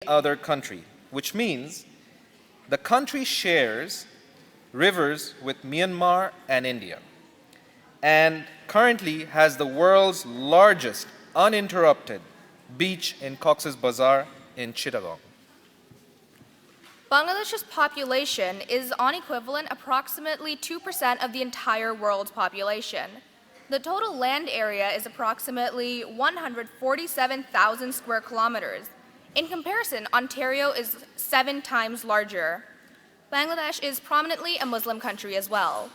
other country, which means the country shares rivers with Myanmar and India, and currently has the world's largest uninterrupted beach in Cox's Bazar in Chittagong. Bangladesh's population is on equivalent approximately 2% of the entire world's population. The total land area is approximately 147,000 square kilometers. In comparison, Ontario is 7 times larger. Bangladesh is prominently a Muslim country as well.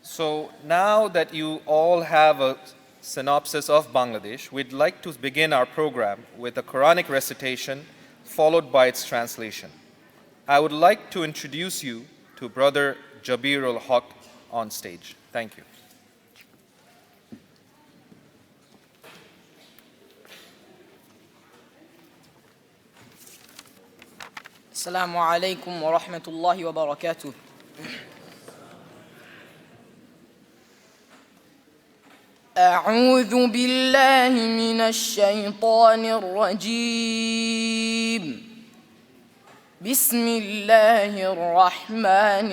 So now that you all have a synopsis of Bangladesh, we'd like to begin our program with a Quranic recitation followed by its translation. I would like to introduce you to Brother Jabir ul-Haq on stage. Thank you. Assalamu alaikum wa rahmatullahi wa barakatuh. أعوذ بالله من الشيطان الرجيم. بسم الله الرحمن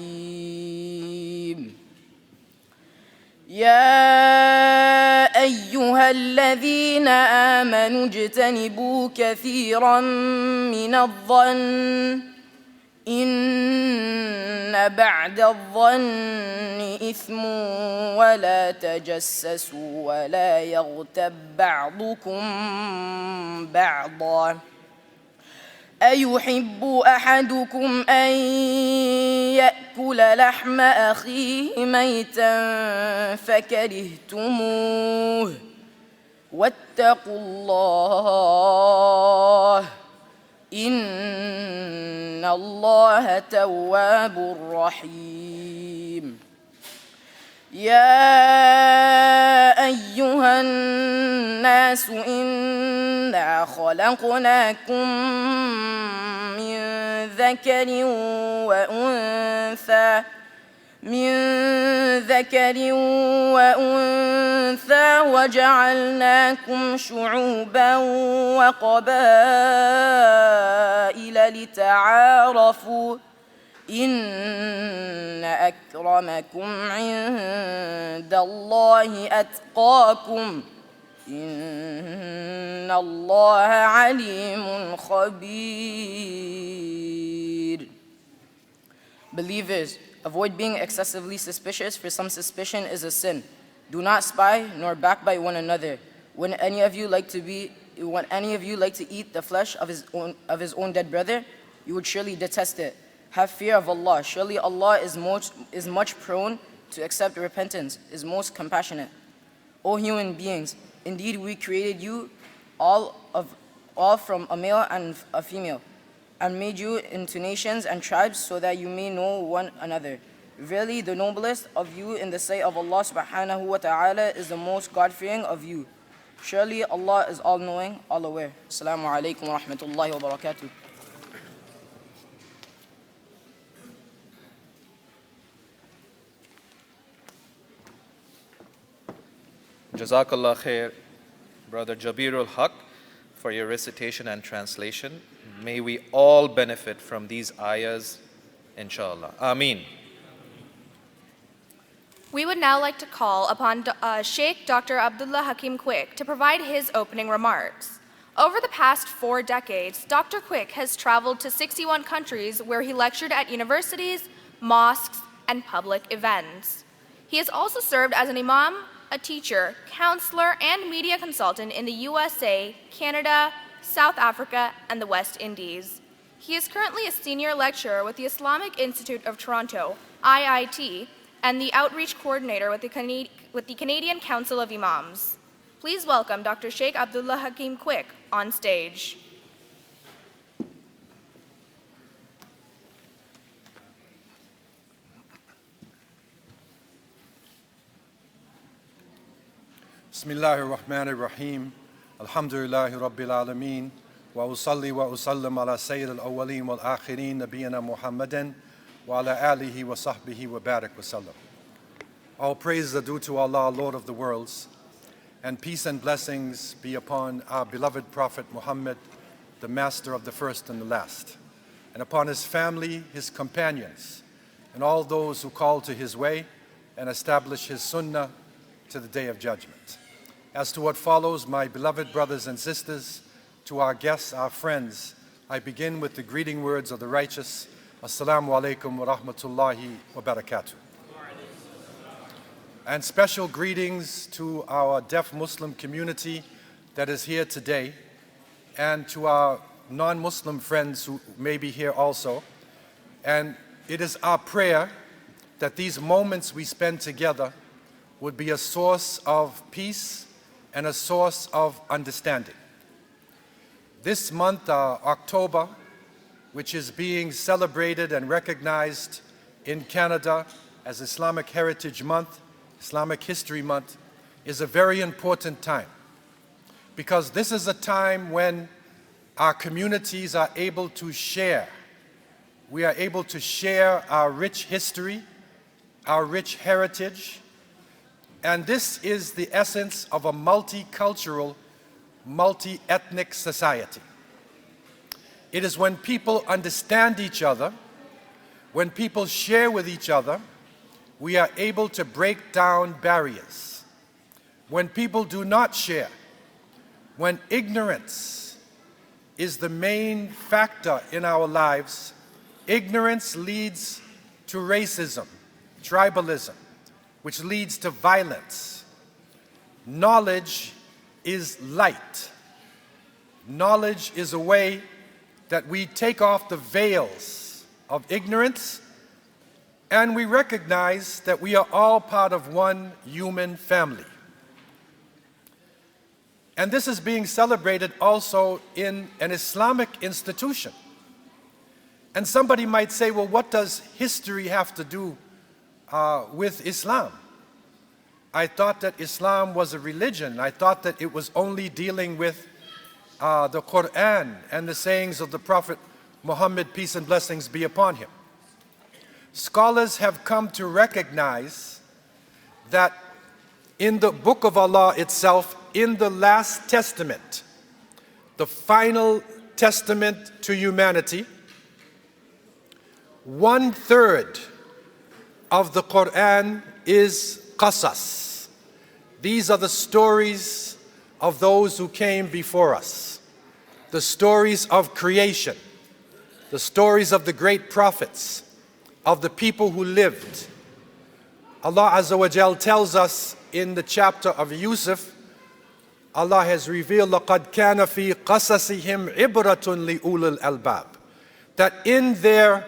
الرحيم. يا أيها الذين آمنوا اجتنبوا كثيرا من الظن إن بعد الظن إثم ولا تجسسوا ولا يغتب بعضكم بعضا أيحب أحدكم أن يأكل لحم أخيه ميتا فكرهتموه واتقوا الله إن الله تواب رحيم. يا أيها الناس إنا خلقناكم من ذكر وأنثى وجعلناكم شعوبا وقبائل لتعارفوا إن أكرمكم عند الله أتقاكم إن الله عليم خبير. Believers, avoid being excessively suspicious, for some suspicion is a sin. Do not spy nor backbite one another. When any of you like to eat the flesh of his own dead brother, you would surely detest it. Have fear of Allah. Surely Allah is much prone to accept repentance, is most compassionate. O human beings, indeed we created you all from a male and a female, and made you into nations and tribes so that you may know one another. Really, the noblest of you in the sight of Allah subhanahu wa ta'ala is the most God-fearing of you. Surely Allah is all-knowing, all-aware. Assalamu alaikum wa rahmatullahi wa barakatuh. Jazakallah khair, Brother Jabir ul-Haq, for your recitation and translation. May we all benefit from these ayahs, inshallah. Ameen. We would now like to call upon Sheikh Dr. Abdullah Hakim Quick to provide his opening remarks. Over the past 4 decades, Dr. Quick has traveled to 61 countries where he lectured at universities, mosques, and public events. He has also served as an imam, a teacher, counselor, and media consultant in the USA, Canada, South Africa, and the West Indies. He is currently a senior lecturer with the Islamic Institute of Toronto, IIT, and the outreach coordinator with the Canadian Council of Imams. Please welcome Dr. Sheikh Abdullah Hakim Quick on stage. Bismillahir Rahmanir Rahim. Alhamdulillahi Rabbil Alameen. Wa usalli wa usallim ala Sayyid al-Awwaleen wal Akhirin, Nabiyyina Muhammadin, wa ala alihi wa sahbihi wa barik wa sallam. All praises are due to Allah, Lord of the worlds, and peace and blessings be upon our beloved Prophet Muhammad, the master of the first and the last, and upon his family, his companions, and all those who call to his way and establish his sunnah to the day of judgment. As to what follows, my beloved brothers and sisters, to our guests, our friends, I begin with the greeting words of the righteous. Assalamu alaikum wa rahmatullahi wa barakatuh. And special greetings to our deaf Muslim community that is here today, and to our non-Muslim friends who may be here also. And it is our prayer that these moments we spend together would be a source of peace and a source of understanding. This month, October, which is being celebrated and recognized in Canada as Islamic Heritage Month, Islamic History Month, is a very important time, because this is a time when our communities are able to share. We are able to share our rich history, our rich heritage, and this is the essence of a multicultural, multi-ethnic society. It is when people understand each other, when people share with each other, we are able to break down barriers. When people do not share, when ignorance is the main factor in our lives, ignorance leads to racism, tribalism, which leads to violence. Knowledge is light. Knowledge is a way that we take off the veils of ignorance, and we recognize that we are all part of one human family. And this is being celebrated also in an Islamic institution. And somebody might say, well, what does history have to do with Islam? I thought that Islam was a religion. I thought that it was only dealing with the Quran and the sayings of the Prophet Muhammad, peace and blessings be upon him. Scholars have come to recognize that in the Book of Allah itself, in the last testament, the final testament to humanity, 1/3 of the Quran is qasas. These are the stories of those who came before us, the stories of creation, the stories of the great prophets, of the people who lived. Allah Azza wa Jal tells us in the chapter of Yusuf, Allah has revealed, لَقَدْ كَانَ فِي قَصَصِهِمْ عِبْرَةٌ لِأُولِي الْأَلْبَابِ, that in their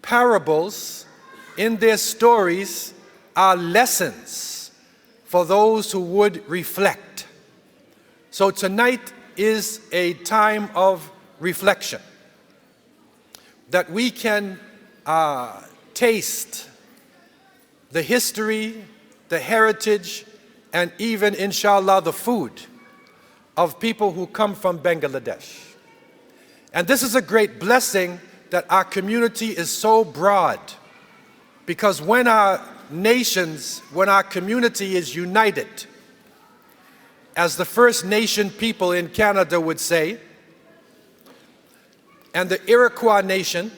parables, in their stories, are lessons for those who would reflect. So tonight is a time of reflection, that we can taste the history, the heritage, and even, inshallah, the food of people who come from Bangladesh. And this is a great blessing that our community is so broad, because when our nations, when our community is united, as the First Nation people in Canada would say, and the Iroquois nation,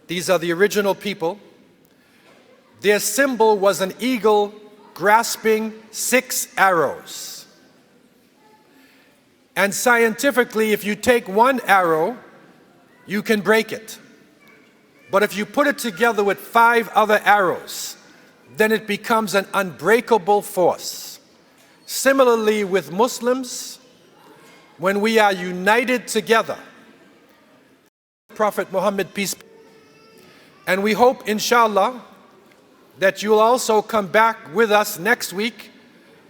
these are the original people, their symbol was an eagle grasping 6 arrows. And scientifically, if you take one arrow, you can break it. But if you put it together with 5 other arrows, then it becomes an unbreakable force. Similarly with Muslims, when we are united together, Prophet Muhammad, peace be upon him, and we hope, inshallah, that you'll also come back with us next week.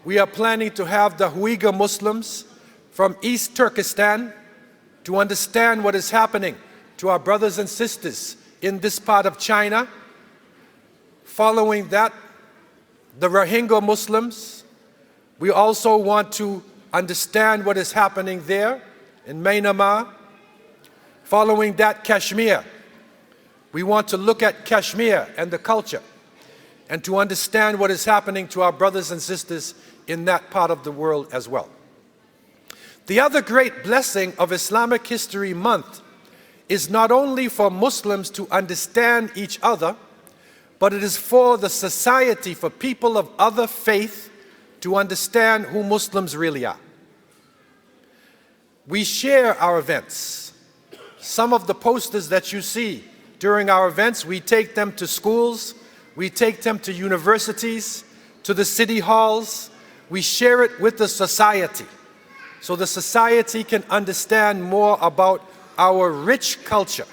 We are planning to have the Uighur Muslims from East Turkestan to understand what is happening to our brothers and sisters in this part of China. Following that, the Rohingya Muslims, we also want to understand what is happening there in Myanmar. Following that, Kashmir. We want to look at Kashmir and the culture. and to understand what is happening to our brothers and sisters in that part of the world as well. The other great blessing of Islamic History Month is not only for Muslims to understand each other, but it is for the society, for people of other faith to understand who Muslims really are. We share our events. Some of the posters that you see during our events, we take them to schools, we take them to universities, to the city halls. We share it with the society, so the society can understand more about our rich culture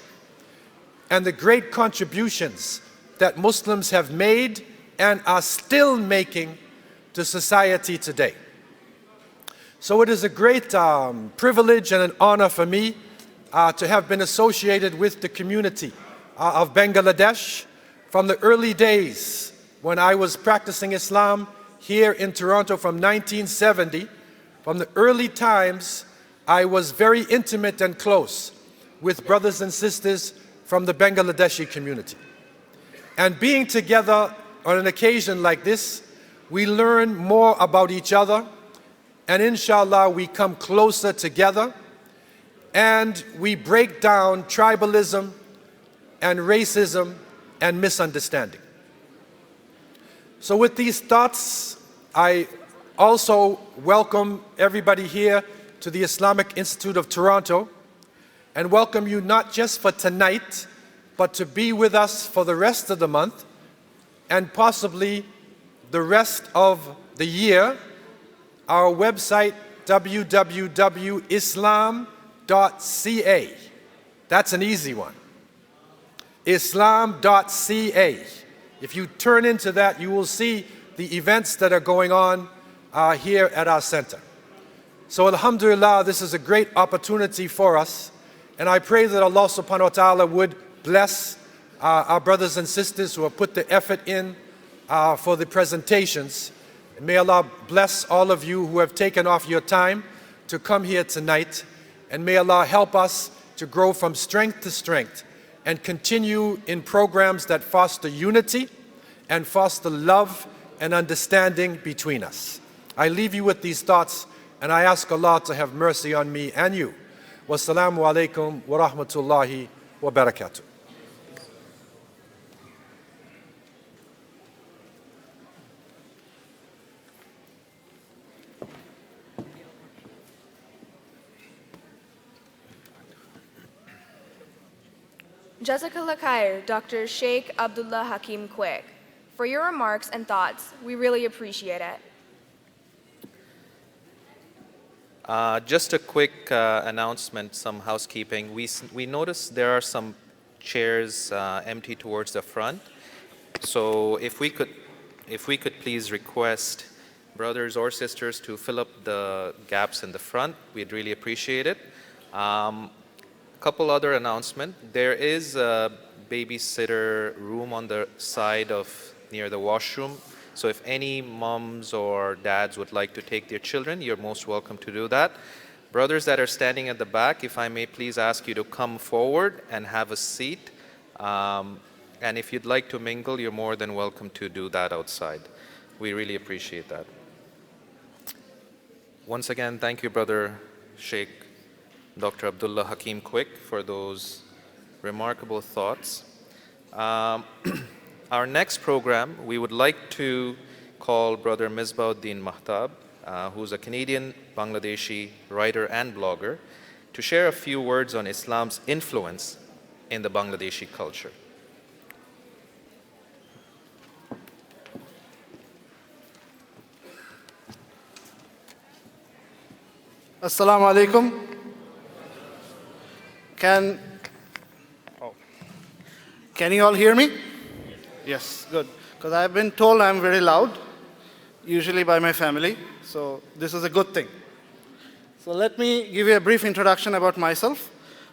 and the great contributions that Muslims have made and are still making to society today. So it is a great privilege and an honor for me to have been associated with the community of Bangladesh from the early days when I was practicing Islam here in Toronto from 1970. From the early times, I was very intimate and close with brothers and sisters from the Bangladeshi community. And being together on an occasion like this, we learn more about each other, and inshallah we come closer together, and we break down tribalism and racism and misunderstanding. So with these thoughts, I also welcome everybody here to the Islamic Institute of Toronto, and welcome you not just for tonight, but to be with us for the rest of the month and possibly the rest of the year. Our website, www.islam.ca. That's an easy one. Islam.ca. If you turn into that, you will see the events that are going on here at our center. So alhamdulillah, this is a great opportunity for us, and I pray that Allah subhanahu wa ta'ala would bless our brothers and sisters who have put the effort in for the presentations. And may Allah bless all of you who have taken off your time to come here tonight, and may Allah help us to grow from strength to strength and continue in programs that foster unity and foster love and understanding between us. I leave you with these thoughts, and I ask Allah to have mercy on me and you. Wassalamu alaikum wa rahmatullahi wa barakatuh. Jazakallah khair, Dr. Sheikh Abdullah Hakim Quick. For your remarks and thoughts, we really appreciate it. Just a quick announcement, some housekeeping. We noticed there are some chairs empty towards the front. So if we could please request brothers or sisters to fill up the gaps in the front, we'd really appreciate it. Couple other announcements. There is a babysitter room on the side of near the washroom. So if any moms or dads would like to take their children, you're most welcome to do that. Brothers that are standing at the back, if I may please ask you to come forward and have a seat. And if you'd like to mingle, you're more than welcome to do that outside. We really appreciate that. Once again, thank you, Brother Sheikh Dr. Abdullah Hakim Quick, for those remarkable thoughts. Our next program, we would like to call Brother Misbauddin Mahtab, who's a Canadian Bangladeshi writer and blogger, to share a few words on Islam's influence in the Bangladeshi culture. Assalamu alaikum. Can you all hear me? Yes, good. Because I've been told I'm very loud, usually by my family, so this is a good thing. So let me give you a brief introduction about myself.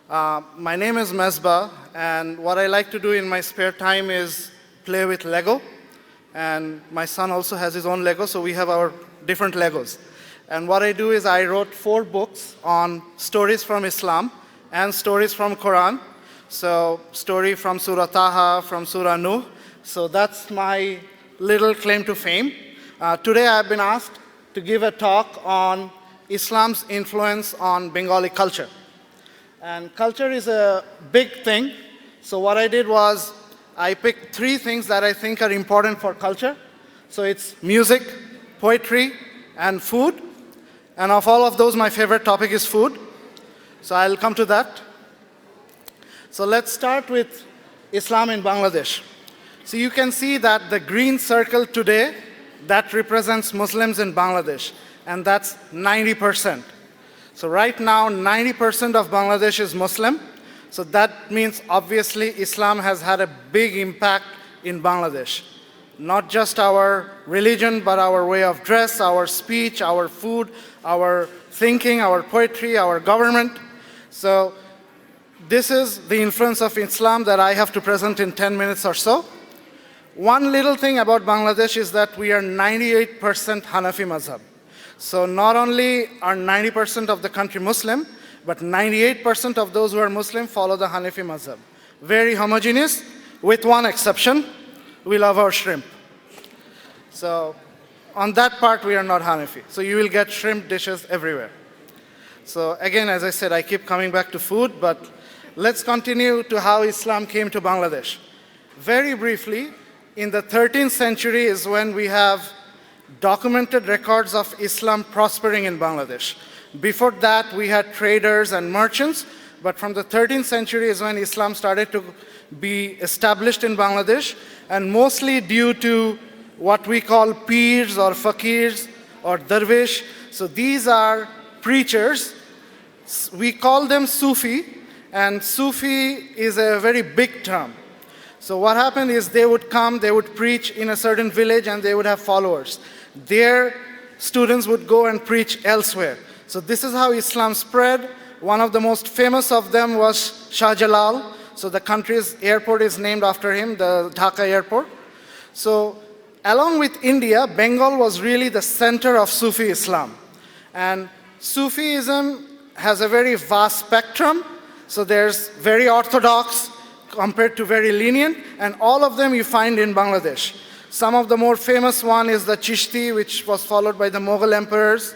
My name is Mesbah, and what I like to do in my spare time is play with Lego. And my son also has his own Lego, so we have our different Legos. And what I do is I wrote 4 books on stories from Islam and stories from Quran. So story from Surah Taha, from Surah Nuh. So that's my little claim to fame. Today I've been asked to give a talk on Islam's influence on Bengali culture. And culture is a big thing. So what I did was I picked 3 things that I think are important for culture. So it's music, poetry, and food. And of all of those, my favorite topic is food. So I'll come to that. So let's start with Islam in Bangladesh. So you can see that the green circle today, that represents Muslims in Bangladesh, and that's 90%. So right now, 90% of Bangladesh is Muslim. So that means obviously Islam has had a big impact in Bangladesh. Not just our religion, but our way of dress, our speech, our food, our thinking, our poetry, our government. So this is the influence of Islam that I have to present in 10 minutes or so. One little thing about Bangladesh is that we are 98% Hanafi mazhab. So not only are 90% of the country Muslim, but 98% of those who are Muslim follow the Hanafi mazhab. Very homogeneous, with one exception. We love our shrimp. So on that part, we are not Hanafi. So you will get shrimp dishes everywhere. So again, as I said, I keep coming back to food, but let's continue to how Islam came to Bangladesh. Very briefly, in the 13th century is when we have documented records of Islam prospering in Bangladesh. Before that, we had traders and merchants, but from the 13th century is when Islam started to be established in Bangladesh, and mostly due to what we call peers or fakirs or dervish. So these are preachers. We call them Sufi, and Sufi is a very big term. So what happened is they would come, they would preach in a certain village, and they would have followers. Their students would go and preach elsewhere. So this is how Islam spread. One of the most famous of them was Shah Jalal. So the country's airport is named after him, the Dhaka airport. So along with India, Bengal was really the center of Sufi Islam. And Sufism has a very vast spectrum. So there's very orthodox compared to very lenient, and all of them you find in Bangladesh. Some of the more famous one is the Chishti, which was followed by the Mughal emperors.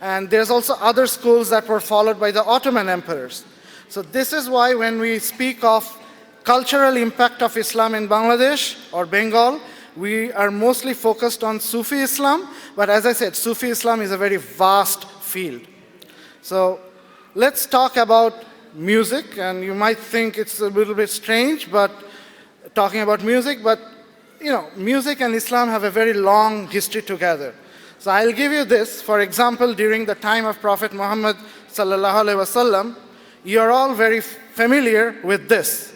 And there's also other schools that were followed by the Ottoman emperors. So this is why when we speak of cultural impact of Islam in Bangladesh or Bengal, we are mostly focused on Sufi Islam. But as I said, Sufi Islam is a very vast field. So let's talk about music. And you might think it's a little bit strange, but talking about music, but you know, music and Islam have a very long history together. So I'll give you this. For example, during the time of Prophet Muhammad sallallahu alaihi wasallam, you're all very familiar with this.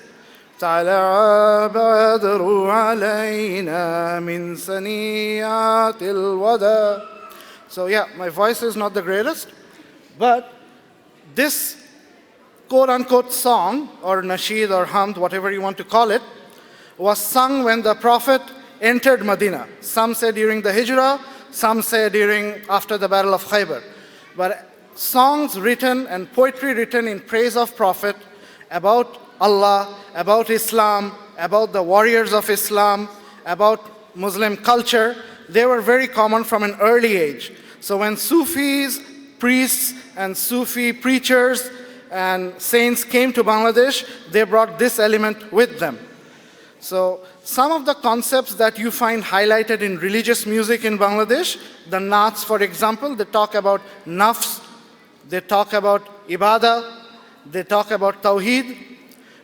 طلع بدر علينا من ثنيات الوداع. So yeah, my voice is not the greatest, but this quote-unquote song, or nasheed or hamd, whatever you want to call it, was sung when the Prophet entered Medina. Some say during the Hijrah, some say after the Battle of Khaybar. But songs written and poetry written in praise of Prophet about Allah, about Islam, about the warriors of Islam, about Muslim culture, they were very common from an early age. So when Sufis, priests, and Sufi preachers and saints came to Bangladesh, they brought this element with them. So some of the concepts that you find highlighted in religious music in Bangladesh, the Naats, for example, they talk about nafs, they talk about ibadah, they talk about tawheed,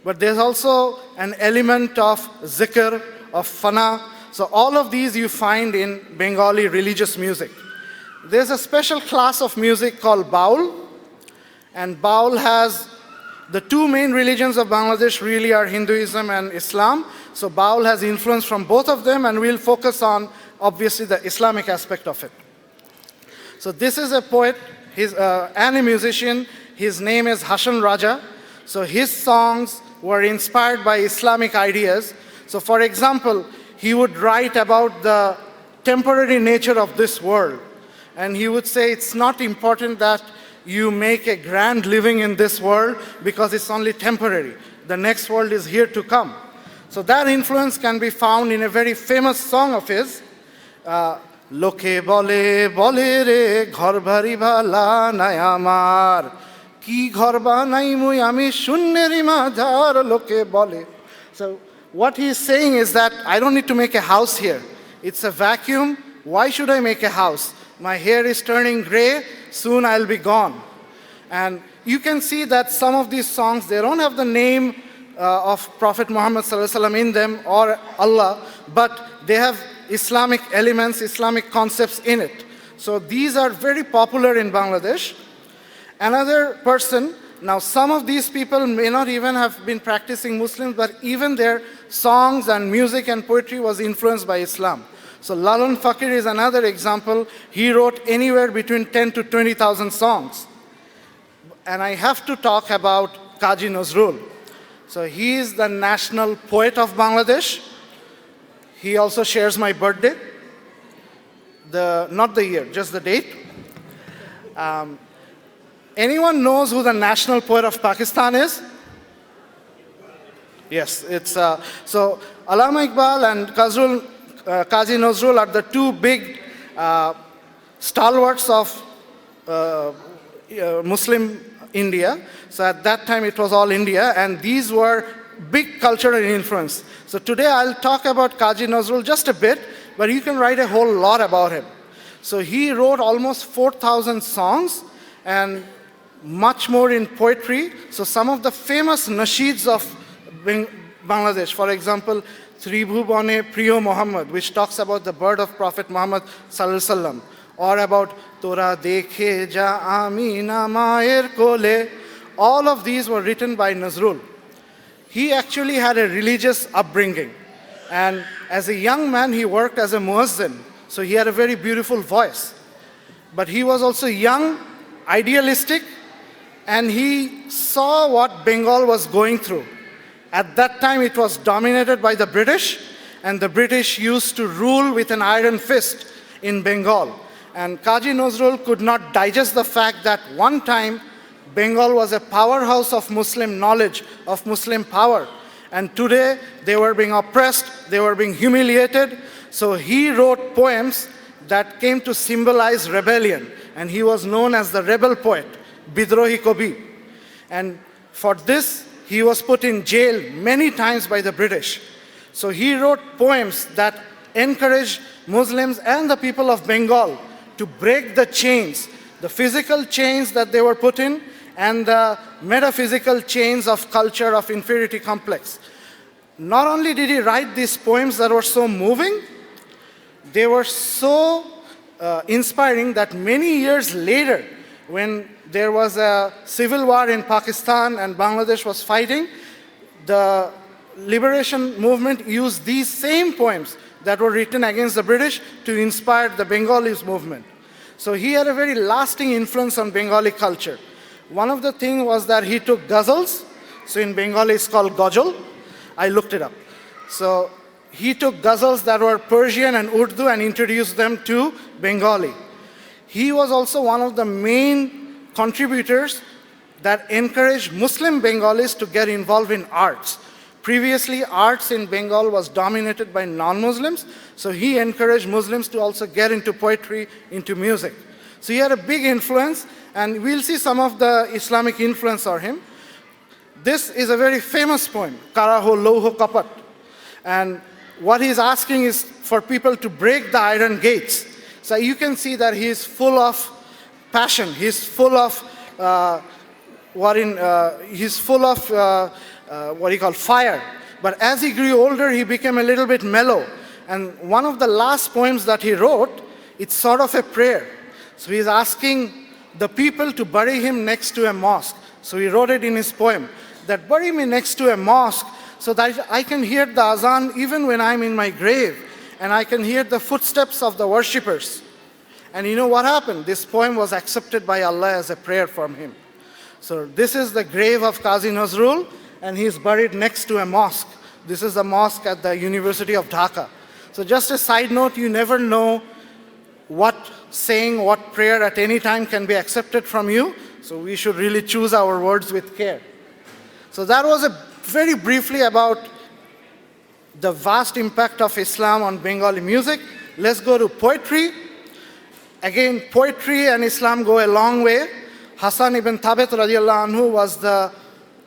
but there's also an element of zikr, of fana. So all of these you find in Bengali religious music. There's a special class of music called baul, and baul has the two main religions of Bangladesh really are Hinduism and Islam. So baul has influence from both of them, and we'll focus on, obviously, the Islamic aspect of it. So this is a poet and a musician. His name is Hassan Raja. So his songs were inspired by Islamic ideas. So for example, he would write about the temporary nature of this world. And he would say it's not important that you make a grand living in this world because it's only temporary. The next world is here to come. So that influence can be found in a very famous song of his, Loke bole bole re ghar bhari bhala nai amar ki ghar banai mui ami shunneri majhar loke bole. So what he is saying is that I don't need to make a house here. It's a vacuum. Why should I make a house? My hair is turning gray. Soon I'll be gone. And you can see that some of these songs, they don't have the name of Prophet Muhammad ﷺ in them or Allah, but they have Islamic elements, Islamic concepts in it. So these are very popular in Bangladesh. Another person, now some of these people may not even have been practicing Muslims, but even their songs and music and poetry was influenced by Islam. So Lalun Fakir is another example. He wrote anywhere between 10 to 20,000 songs. And I have to talk about Kazi Nazrul. So he is the national poet of Bangladesh. He also shares my birthday. Not the year, just the date. Anyone knows who the national poet of Pakistan is? Yes, it's so Allama Iqbal and Kazi Nazrul are the two big stalwarts of Muslim India. So at that time it was all India, and these were big cultural influence. So today I'll talk about Kazi Nazrul just a bit, but you can write a whole lot about him. So he wrote almost 4,000 songs and much more in poetry. So some of the famous nasheeds of Bangladesh, for example, Tribhubane Priyo Muhammad, which talks about the birth of Prophet Muhammad sallallahu alaihi wasallam, or about Tora dekhe ja amina maer kole. All of these were written by Nazrul. He actually had a religious upbringing, and as a young man he worked as a muezzin, so he had a very beautiful voice. But he was also young, idealistic, and he saw what Bengal was going through. At that time it was dominated by the British, and the British used to rule with an iron fist in Bengal. And Kazi Nazrul could not digest the fact that one time Bengal was a powerhouse of Muslim knowledge, of Muslim power. And today they were being oppressed, they were being humiliated. So he wrote poems that came to symbolize rebellion. And he was known as the rebel poet, Bidrohi Kabi. And for this, he was put in jail many times by the British. So he wrote poems that encouraged Muslims and the people of Bengal to break the chains, the physical chains that they were put in, and the metaphysical chains of culture of inferiority complex. Not only did he write these poems that were so moving, they were so inspiring that many years later, when there was a civil war in Pakistan and Bangladesh was fighting, the liberation movement used these same poems that were written against the British to inspire the Bengalis movement. So he had a very lasting influence on Bengali culture. One of the things was that he took ghazals. So in Bengali it's called ghazal. I looked it up. So he took ghazals that were Persian and Urdu and introduced them to Bengali. He was also one of the main contributors that encouraged Muslim Bengalis to get involved in arts. Previously, arts in Bengal was dominated by non-Muslims, so he encouraged Muslims to also get into poetry, into music. So he had a big influence, and we'll see some of the Islamic influence on him. This is a very famous poem, Karaho Louho Kapat. And what he's asking is for people to break the iron gates. So you can see that he is full of passion. He's full of fire. But as he grew older, he became a little bit mellow. And one of the last poems that he wrote, it's sort of a prayer. So he's asking the people to bury him next to a mosque. So he wrote it in his poem, that bury me next to a mosque so that I can hear the azan even when I'm in my grave, and I can hear the footsteps of the worshippers. And you know what happened? This poem was accepted by Allah as a prayer from him. So this is the grave of Kazi Nazrul, and he's buried next to a mosque. This is the mosque at the University of Dhaka. So just a side note, you never know what saying, what prayer at any time can be accepted from you. So we should really choose our words with care. So that was very briefly about the vast impact of Islam on Bengali music. Let's go to poetry. Again, poetry and Islam go a long way. Hassan ibn Thabit radiallahu anhu was the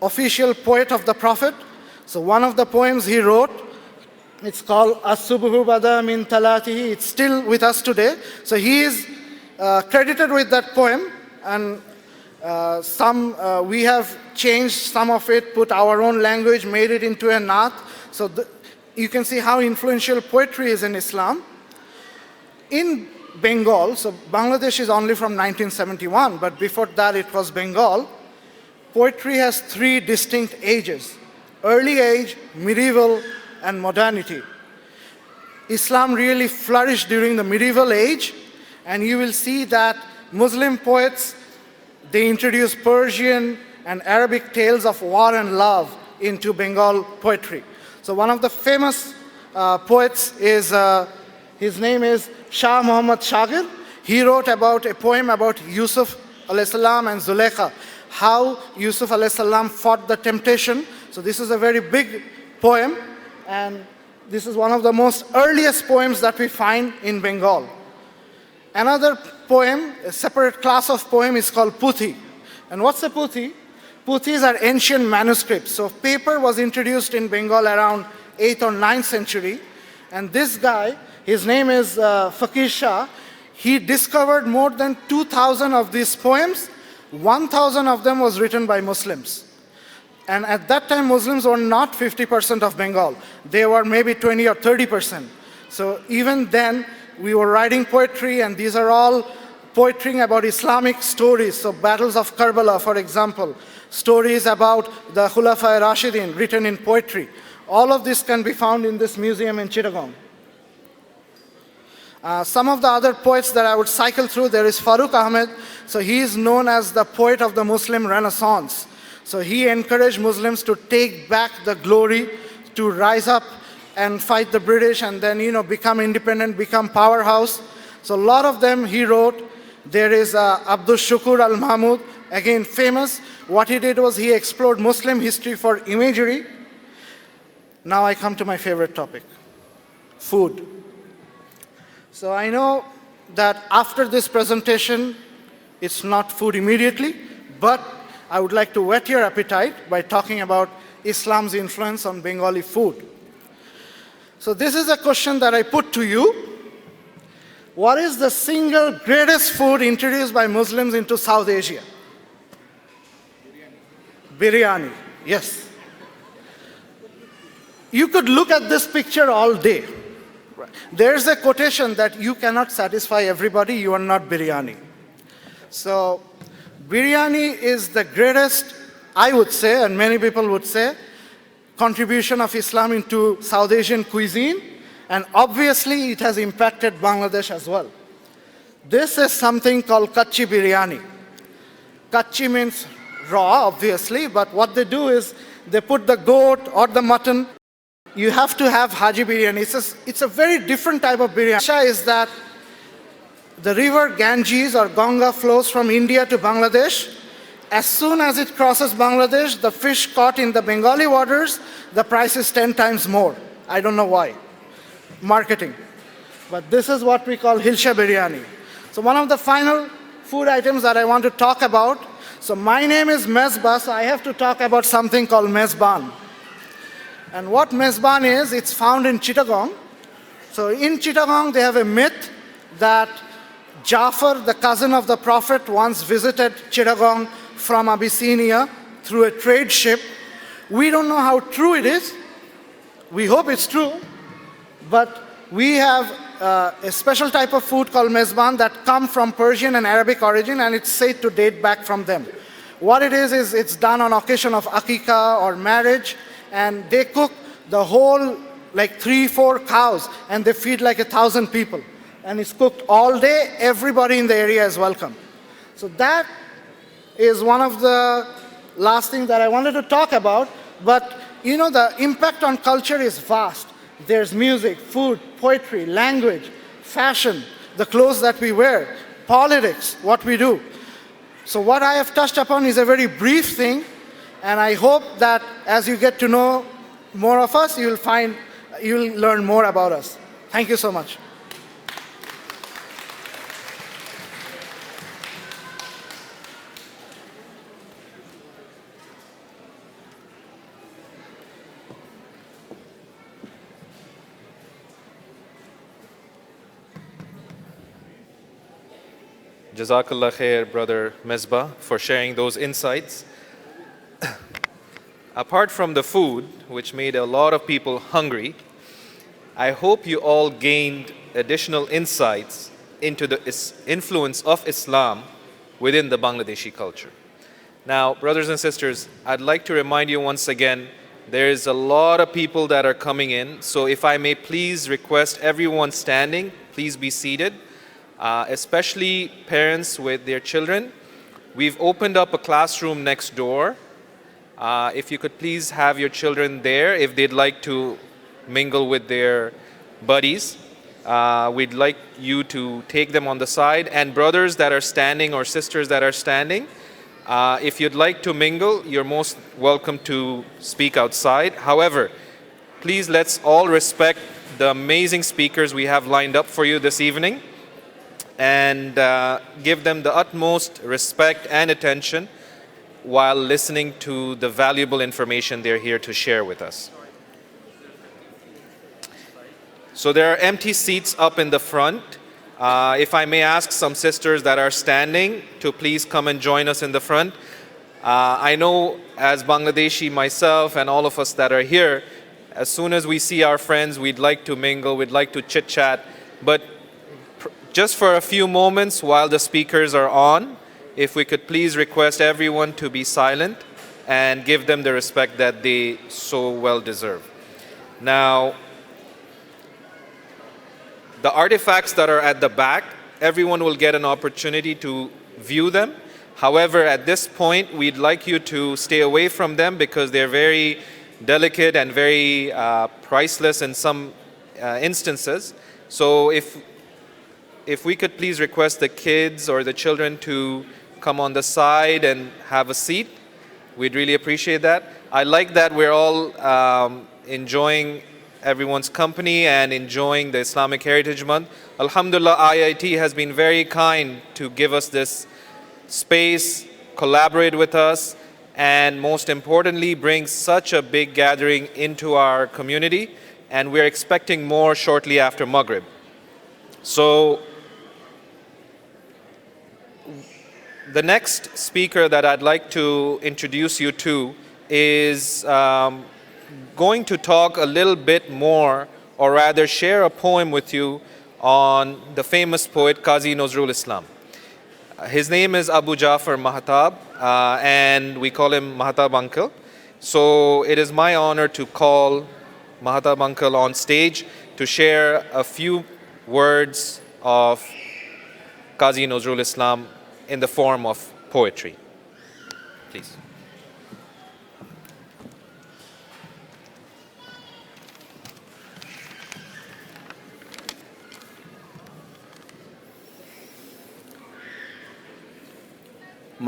official poet of the Prophet. So one of the poems he wrote, it's called As-Subhu Bada Min Talatihi. It's still with us today. So he is credited with that poem, and we have changed some of it, put our own language, made it into a naat. So you can see how influential poetry is in Islam. In Bengal, so Bangladesh is only from 1971, but before that it was Bengal. Poetry has three distinct ages: early age, medieval, and modernity. Islam really flourished during the medieval age, and you will see that Muslim poets, they introduced Persian and Arabic tales of war and love into Bengal poetry. So one of the famous poets is, his name is Shah Muhammad Shagir. He wrote about a poem about Yusuf alayhi salam and Zulekha, how Yusuf alayhi salam fought the temptation. So this is a very big poem, and this is one of the most earliest poems that we find in Bengal. Another poem, a separate class of poem, is called Puthi. And what's a Puthi? Puthis are ancient manuscripts. So paper was introduced in Bengal around 8th or 9th century. And this guy, his name is Fakir Shah, he discovered more than 2,000 of these poems. 1,000 of them was written by Muslims. And at that time, Muslims were not 50% of Bengal. They were maybe 20 or 30%. So even then, we were writing poetry, and these are all poetry about Islamic stories. So battles of Karbala, for example, stories about the Khulafa Rashidin written in poetry. All of this can be found in this museum in Chittagong. Some of the other poets that I would cycle through, there is Farooq Ahmed. So he is known as the poet of the Muslim Renaissance. So he encouraged Muslims to take back the glory, to rise up and fight the British, and then, become independent, become powerhouse. So a lot of them he wrote. There is Abdul Shukur al-Mahmud, again famous. What he did was he explored Muslim history for imagery. Now I come to my favorite topic, food. So I know that after this presentation, it's not food immediately, but I would like to whet your appetite by talking about Islam's influence on Bengali food. So this is a question that I put to you. What is the single greatest food introduced by Muslims into South Asia? Biryani. Yes. You could look at this picture all day. There's a quotation that you cannot satisfy everybody, you are not biryani. So biryani is the greatest, I would say, and many people would say, contribution of Islam into South Asian cuisine, and obviously it has impacted Bangladesh as well. This is something called kachi biryani. Kachi means raw, obviously, but what they do is they put the goat or the mutton. You have to have Haji biryani. It's a very different type of biryani. Is that the river Ganges or Ganga flows from India to Bangladesh. As soon as it crosses Bangladesh, the fish caught in the Bengali waters, the price is 10 times more. I don't know why. Marketing. But this is what we call Hilsha biryani. So one of the final food items that I want to talk about. So my name is Mezba, so I have to talk about something called Mezban. And what Mezban is, it's found in Chittagong. So in Chittagong, they have a myth that Jafar, the cousin of the Prophet, once visited Chittagong from Abyssinia through a trade ship. We don't know how true it is. We hope it's true. But we have a special type of food called mezban that come from Persian and Arabic origin, and it's said to date back from them. What it is it's done on occasion of akika or marriage, and they cook the whole, like 3-4 cows, and they feed like 1,000 people. And it's cooked all day. Everybody in the area is welcome. So that is one of the last things that I wanted to talk about. But the impact on culture is vast. There's music, food, poetry, language, fashion, the clothes that we wear, politics, what we do. So what I have touched upon is a very brief thing, and I hope that as you get to know more of us, you'll find you'll learn more about us. Thank you so much. Jazakallah khair, Brother Mesbah, for sharing those insights. Apart from the food, which made a lot of people hungry, I hope you all gained additional insights into the influence of Islam within the Bangladeshi culture. Now, brothers and sisters, I'd like to remind you once again, there is a lot of people that are coming in, so if I may please request everyone standing, please be seated. Especially parents with their children. We've opened up a classroom next door. If you could please have your children there if they'd like to mingle with their buddies. We'd like you to take them on the side. And brothers that are standing or sisters that are standing, if you'd like to mingle, you're most welcome to speak outside. However, please let's all respect the amazing speakers we have lined up for you this evening, and give them the utmost respect and attention while listening to the valuable information they're here to share with us. So there are empty seats up in the front. If I may ask some sisters that are standing to please come and join us in the front. I know as Bangladeshi myself and all of us that are here, as soon as we see our friends, we'd like to mingle, we'd like to chit-chat, but just for a few moments while the speakers are on, if we could please request everyone to be silent and give them the respect that they so well deserve. Now, the artifacts that are at the back, everyone will get an opportunity to view them. However, at this point, we'd like you to stay away from them because they're very delicate and very priceless in some instances. So if we could please request the kids or the children to come on the side and have a seat, we'd really appreciate that. I like that we're all enjoying everyone's company and enjoying the Islamic Heritage Month. Alhamdulillah, IIT has been very kind to give us this space, collaborate with us, and most importantly, bring such a big gathering into our community. And we're expecting more shortly after Maghrib. So, the next speaker that I'd like to introduce you to is going to talk a little bit more, or rather share a poem with you on the famous poet Qazi Nazrul Islam. His name is Abu Jafar Mahatab, and we call him Mahatab Uncle. So it is my honor to call Mahatab Uncle on stage to share a few words of Qazi Nazrul Islam in the form of poetry. Please.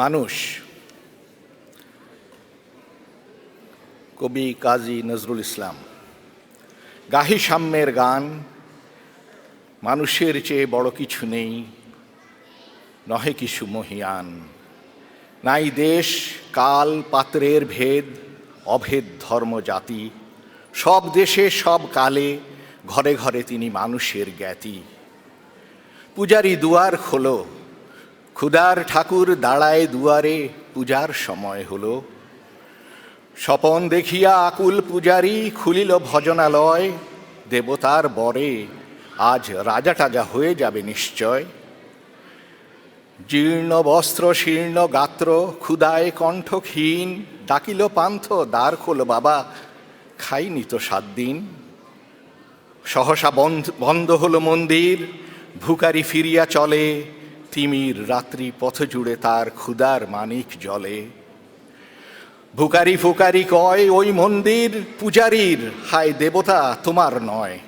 মানুষ কবি কাজী নজরুল ইসলাম। গাহি সাম্যের গান, মানুষের চেয়ে বড় কিছু নেই, নহে কিছু মহিয়ান। নাই দেশ কাল পাত্রের ভেদ, অভেদ ধর্ম জাতি, সব দেশে সব কালে ঘরে ঘরে তিনি মানুষের জ্ঞাতি। পূজারি দুয়ার খোলো, ক্ষুধার ঠাকুর দাঁড়ায় দুয়ারে, পূজার সময় হলো। স্বপন দেখিয়া আকুল পূজারি খুলিল ভজনালয়, দেবতার বরে আজ রাজা টাজা হয়ে যাবে নিশ্চয়। জীর্ণ বস্ত্র শীর্ণ গাত্র, ক্ষুধায় কণ্ঠ ক্ষীণ, ডাকিল পান্থ দ্বার খোল বাবা, খাইনি তো 7 দিন। সহসা বন্ধ হলো মন্দির, ভুকারি ফিরিয়া চলে, তিমির রাত্রি পথ জুড়ে তার ক্ষুধার মানিক জলে। ভুকারি ফুকারি কয় ওই মন্দির পূজারীর, হায় দেবতা তোমার নয়।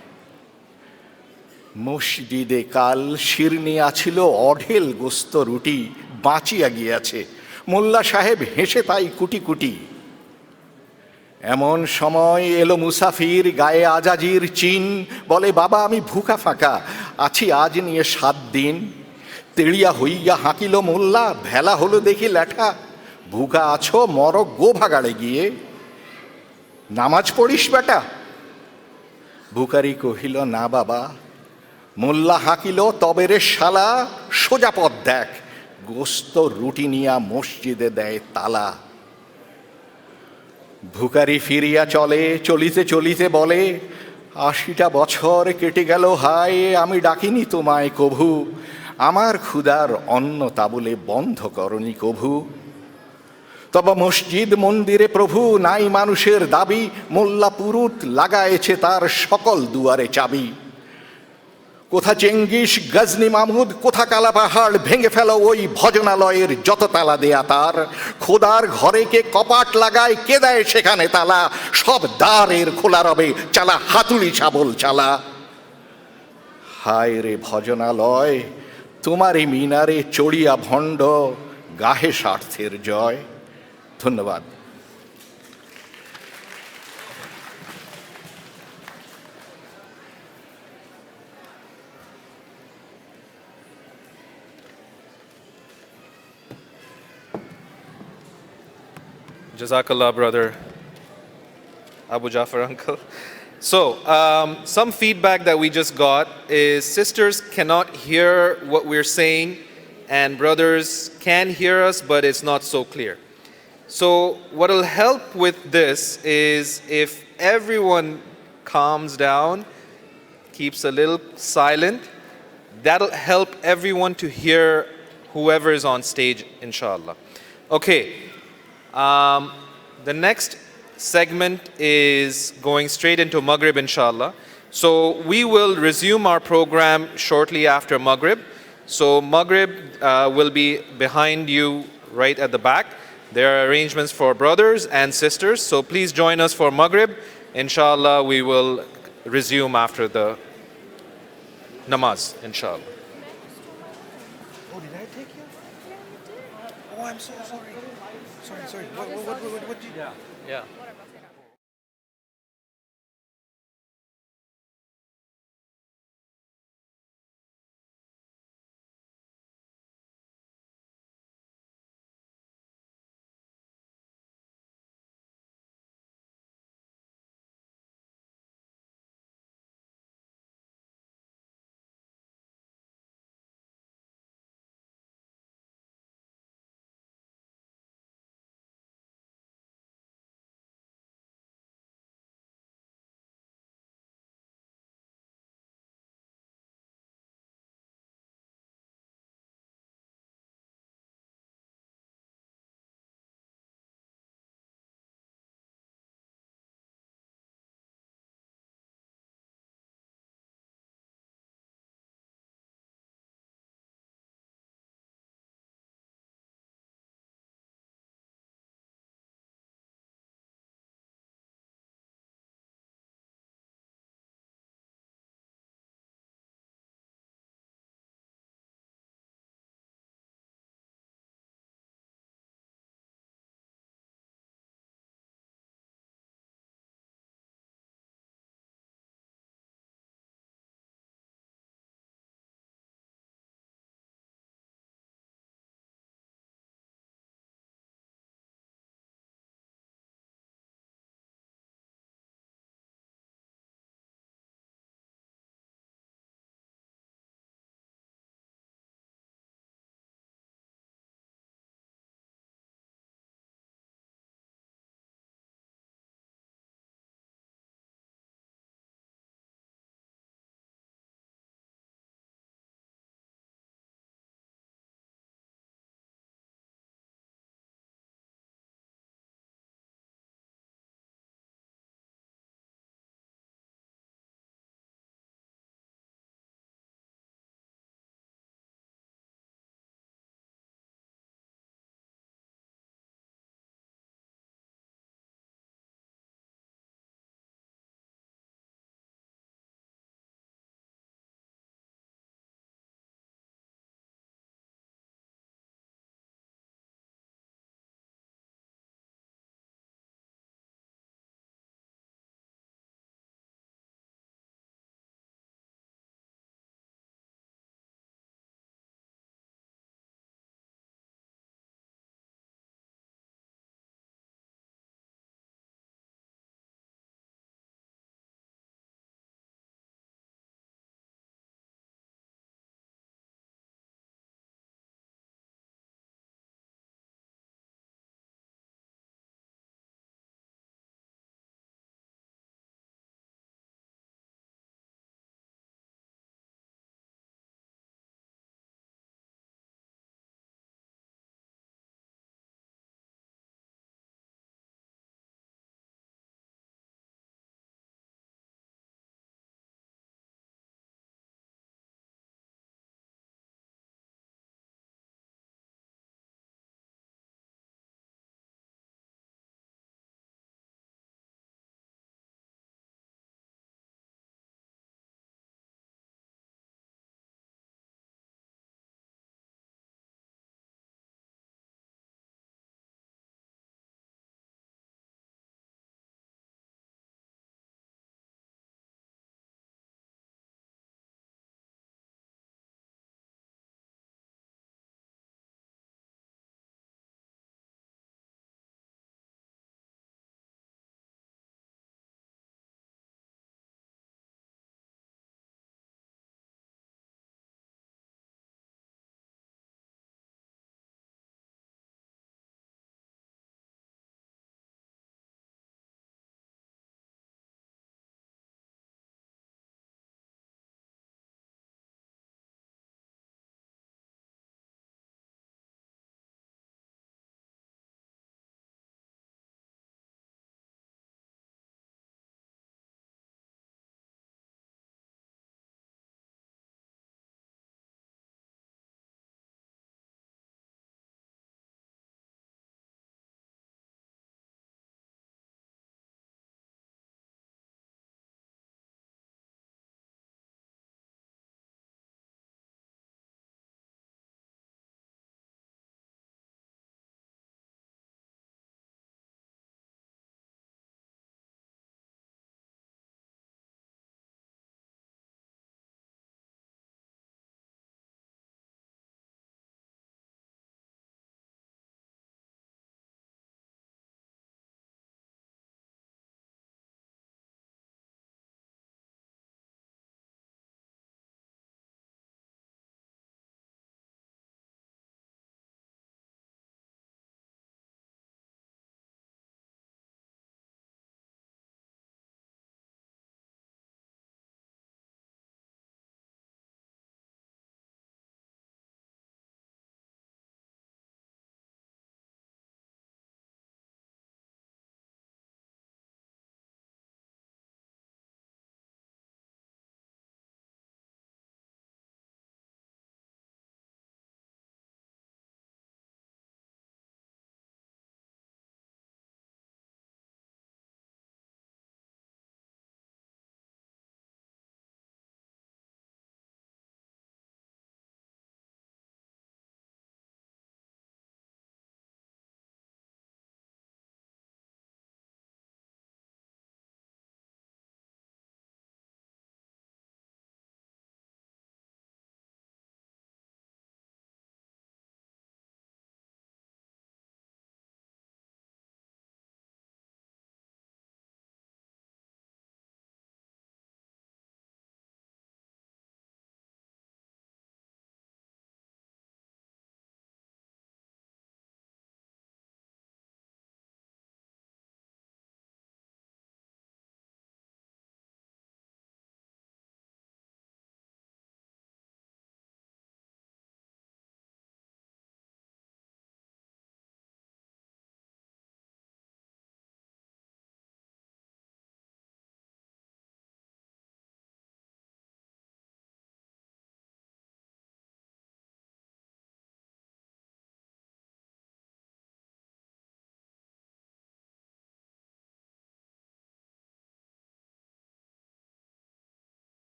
মসজিদে কাল শিরনি আছিল অঢেল গোস্ত রুটি, বাঁচিয়া গিয়াছে মোল্লা সাহেব হেসে তাই কুটি কুটি। এমন সময় এলো মুসাফির, গায়ে আজাজির চিন, বলে বাবা আমি ভুকা ফাঁকা আছি আজ নিয়ে 7 দিন। তেড়িয়া হইয়া হাঁকিল মোল্লা, ভেলা হলো দেখি ল্যাঠা, ভুকা আছো মর গো ভাগাড়ে গিয়ে, নামাজ পড়িস বেটা? ভুকারি কহিল না বাবা। মোল্লা হাঁকিল তবে রে শালা, সোজা পথ দেখ, গোস্ত রুটি নিয়া মসজিদে দেয় তালা। ভুকারি ফিরিয়া চলে, চলিতে চলিতে বলে 80টা বছর কেটে গেল হায়, আমি ডাকিনি তোমায় কভু, আমার ক্ষুধার অন্ন তাবলে বন্ধ করনি কভু। তবে মসজিদ মন্দিরে প্রভু নাই মানুষের দাবি, মোল্লা পুরুত লাগায়েছে তার সকল দুয়ারে চাবি। কোথা চেঙ্গিস গজনি মামুদ, কোথা কালা পাহাড়, ভেঙে ফেল ওই ভজনালয়ের যত তালা দেয়া তার। খোদার ঘরে কে কপাট লাগায়, কে দেয় সেখানে তালা, সব দ্বারের খোলা রবে, চালা হাতুড়ি শাবল চালা। হায় রে ভজনালয়, তোমারই মিনারে চড়িয়া ভণ্ড, গাহে স্বার্থের জয়। ধন্যবাদ। Jazakallah, brother Abu Jafar uncle. So, some feedback that we just got is sisters cannot hear what we're saying, and brothers can hear us, but it's not so clear. So, what will help with this is if everyone calms down, keeps a little silent, that'll help everyone to hear whoever is on stage, inshallah. Okay. The next segment is going straight into Maghrib, inshallah. So we will resume our program shortly after Maghrib. So Maghrib will be behind you right at the back. There are arrangements for brothers and sisters. So please join us for Maghrib. Inshallah, we will resume after the namaz, inshallah. Oh, did I take you? Oh, I'm so sorry. Sorry. What did you... Yeah.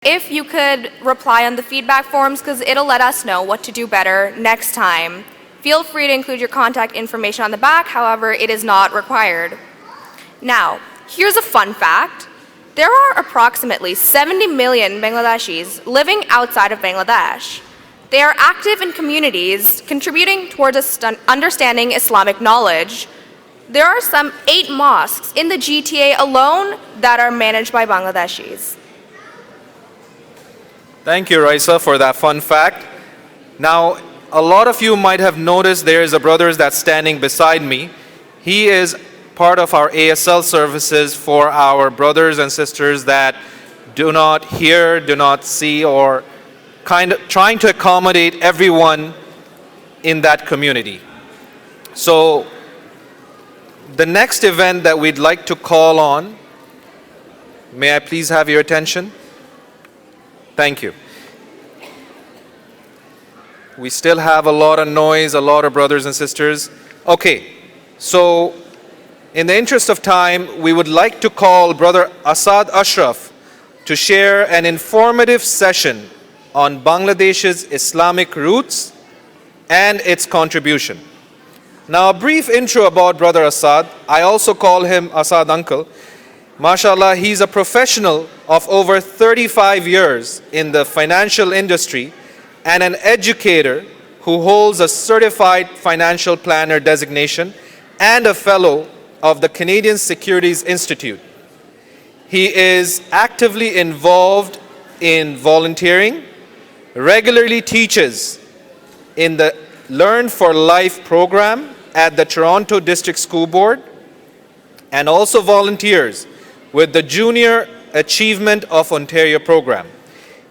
if you could reply on the feedback forms, because it'll let us know what to do better next time. Feel free to include your contact information on the back, however, it is not required. Now, here's a fun fact. There are approximately 70 million Bangladeshis living outside of Bangladesh. They are active in communities contributing towards understanding Islamic knowledge. There are some 8 mosques in the GTA alone that are managed by Bangladeshis. Thank you, Raisa, for that fun fact. Now, a lot of you might have noticed there is a brother that's standing beside me. He is part of our ASL services for our brothers and sisters that do not hear, do not see, or kind of trying to accommodate everyone in that community. So, the next event that we'd like to call on, may I please have your attention? Thank you. We still have a lot of noise, a lot of brothers and sisters. Okay, so in the interest of time, we would like to call Brother Asad Ashraf to share an informative session on Bangladesh's Islamic roots and its contribution. Now, a brief intro about Brother Asad. I also call him Asad Uncle. MashaAllah, he's a professional of over 35 years in the financial industry and an educator who holds a certified financial planner designation and a fellow of the Canadian Securities Institute. He is actively involved in volunteering, regularly teaches in the Learn for Life program at the Toronto District School Board, and also volunteers with the Junior Achievement of Ontario program.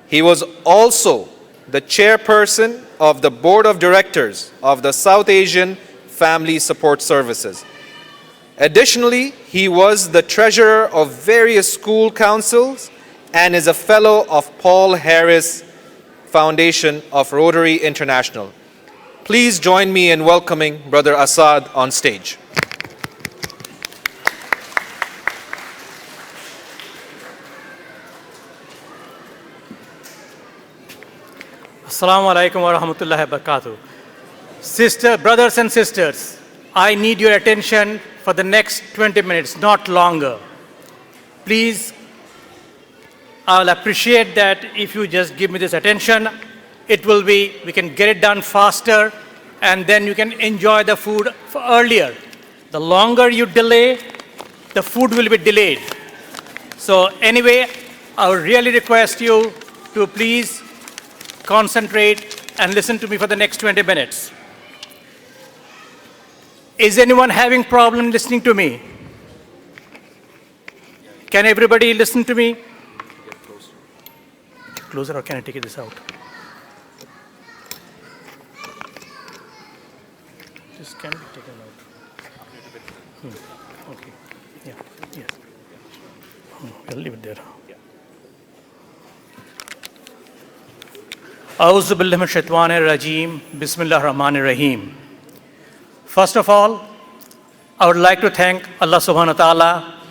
He was also the chairperson of the Board of Directors of the South Asian Family Support Services. Additionally, he was the treasurer of various school councils and is a fellow of Paul Harris Foundation of Rotary International. Please join me in welcoming Brother Asad on stage. Assalamu alaikum wa rahmatullahi wa barakatuh. Brothers and sisters, I need your attention for the next 20 minutes, not longer. Please, I'll appreciate that if you just give me this attention. We can get it done faster, and then you can enjoy the food earlier. The longer you delay, the food will be delayed. So anyway, I would really request you to please concentrate and listen to me for the next 20 minutes. Is anyone having problem listening to me? Can everybody listen to me? Closer, or can I take this out? This can be taken out. Okay. Yeah. Yes. I'll leave it there. A'udhu billahi minash shaitanir rajeem. Bismillahir rahmanir rahim. First of all, I would like to thank Allah subhanahu wa ta'ala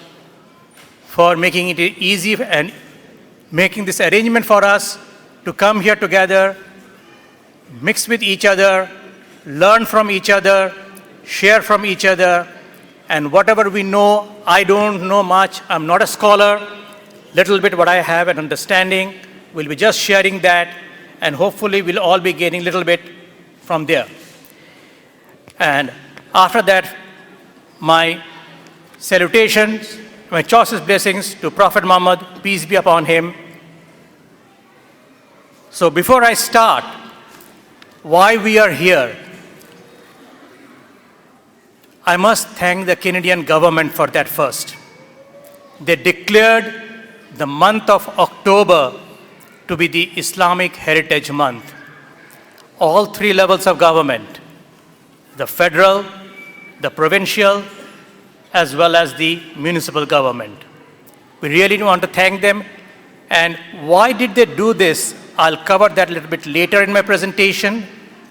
for making it easy and making this arrangement for us to come here together, mix with each other, learn from each other, share from each other, and whatever we know, I don't know much, I'm not a scholar, little bit what I have an understanding, we'll be just sharing that, and hopefully we'll all be gaining a little bit from there. And after that, my salutations, my choicest blessings to Prophet Muhammad, peace be upon him. So before I start, why we are here, I must thank the Canadian government for that first. They declared the month of October to be the Islamic Heritage Month. All 3 levels of government, the federal, the provincial, as well as the municipal government. We really want to thank them. And why did they do this? I'll cover that a little bit later in my presentation.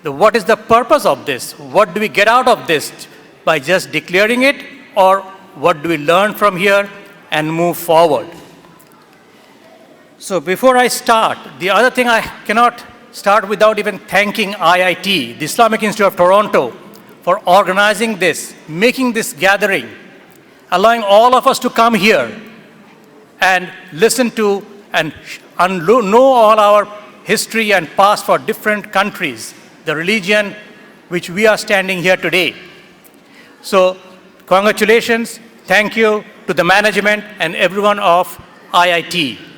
What is the purpose of this? What do we get out of this by just declaring it, or what do we learn from here and move forward? So before I start, the other thing I cannot start without even thanking IIT, the Islamic Institute of Toronto, for organizing this, making this gathering, allowing all of us to come here and listen to and know all our history and past for different countries, the religion which we are standing here today. So congratulations, thank you to the management and everyone of IIT.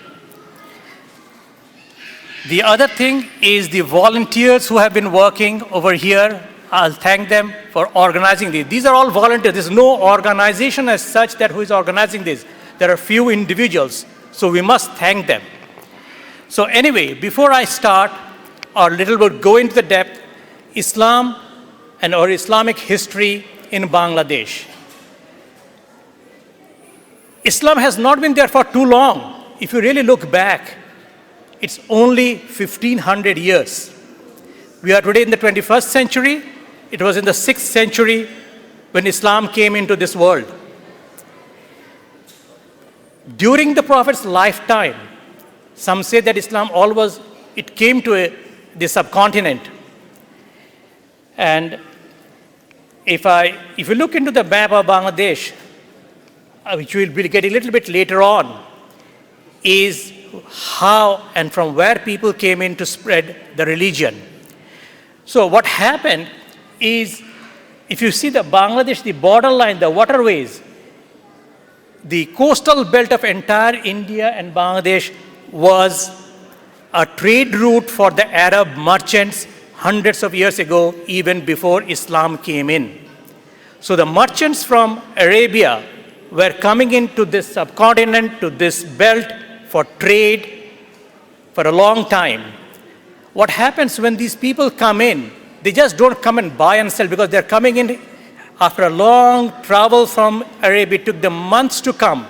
The other thing is the volunteers who have been working over here. I'll thank them for organizing this. These are all volunteers. There's no organization as such that who is organizing this. There are few individuals, so we must thank them. So anyway, before I start, or a little bit go into the depth, Islam and our Islamic history in Bangladesh. Islam has not been there for too long. If you really look back, it's only 1500 years. We are today in the 21st century. It was in the 6th century when Islam came into this world. During the Prophet's lifetime, some say that Islam it came to the subcontinent. And if you look into the map of Bangladesh, which we'll be getting a little bit later on, is how and from where people came in to spread the religion. So what happened is, if you see the Bangladesh, the borderline, the waterways, the coastal belt of entire India and Bangladesh was a trade route for the Arab merchants hundreds of years ago, even before Islam came in. So the merchants from Arabia were coming into this subcontinent, to this belt, for trade for a long time. What happens when these people come in, they just don't come and buy and sell, because they're coming in after a long travel from Arabia. It took them months to come.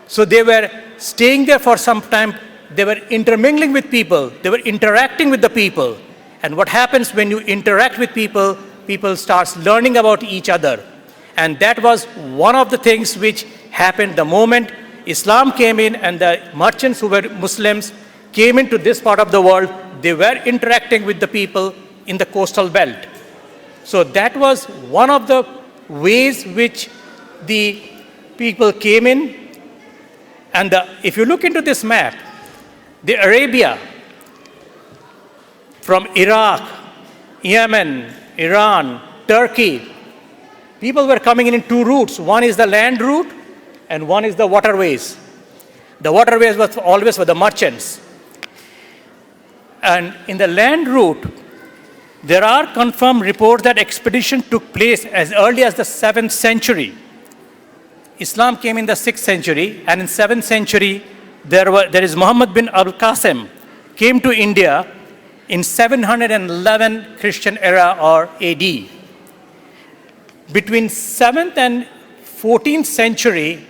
So they were staying there for some time. They were intermingling with people. They were interacting with the people. And what happens when you interact with people, people start learning about each other. And that was one of the things which happened the moment Islam came in, and the merchants who were Muslims came into this part of the world. They were interacting with the people in the coastal belt. So that was one of the ways which the people came in. And if you look into this map, the Arabia, from Iraq, Yemen, Iran, Turkey, people were coming in two routes. One is the land route, and one is the waterways. The waterways was always for the merchants. And in the land route, there are confirmed reports that expedition took place as early as the 7th century. Islam came in the 6th century, and in 7th century, there is Muhammad bin Abul Qasim came to India in 711 Christian era or AD. Between 7th and 14th century,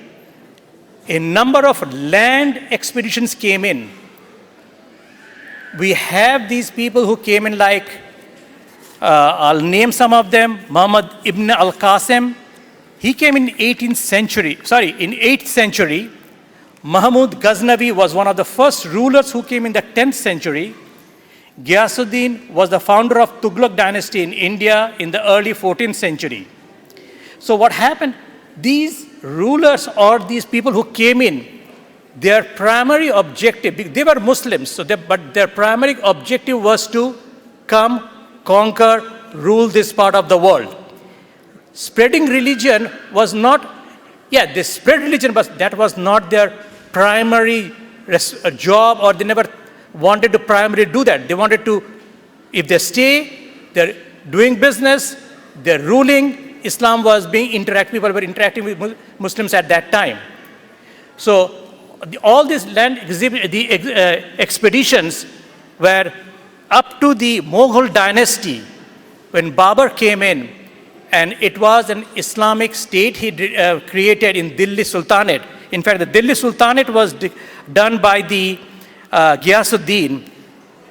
a number of land expeditions came in. We have these people who came in, like, I'll name some of them. Muhammad ibn al-Qasim, he came in 8th century. Mahmud Ghaznavi was one of the first rulers who came in the 10th century. Ghiyasuddin was the founder of Tughlaq dynasty in India in the early 14th century. So what happened? These rulers or these people who came in, their primary objective, they were Muslims, but their primary objective was to come, conquer, rule this part of the world. Spreading religion was not, they spread religion, but that was not their primary job, or they never wanted to primarily do that. They wanted to, if they stay, they're doing business, they're ruling. Islam was being interactive, people were interacting with Muslims at that time. So all these land expeditions were up to the Mughal dynasty, when Babur came in, and it was an Islamic state he created in Delhi Sultanate. In fact, the Delhi Sultanate was done by the Ghiyasuddin,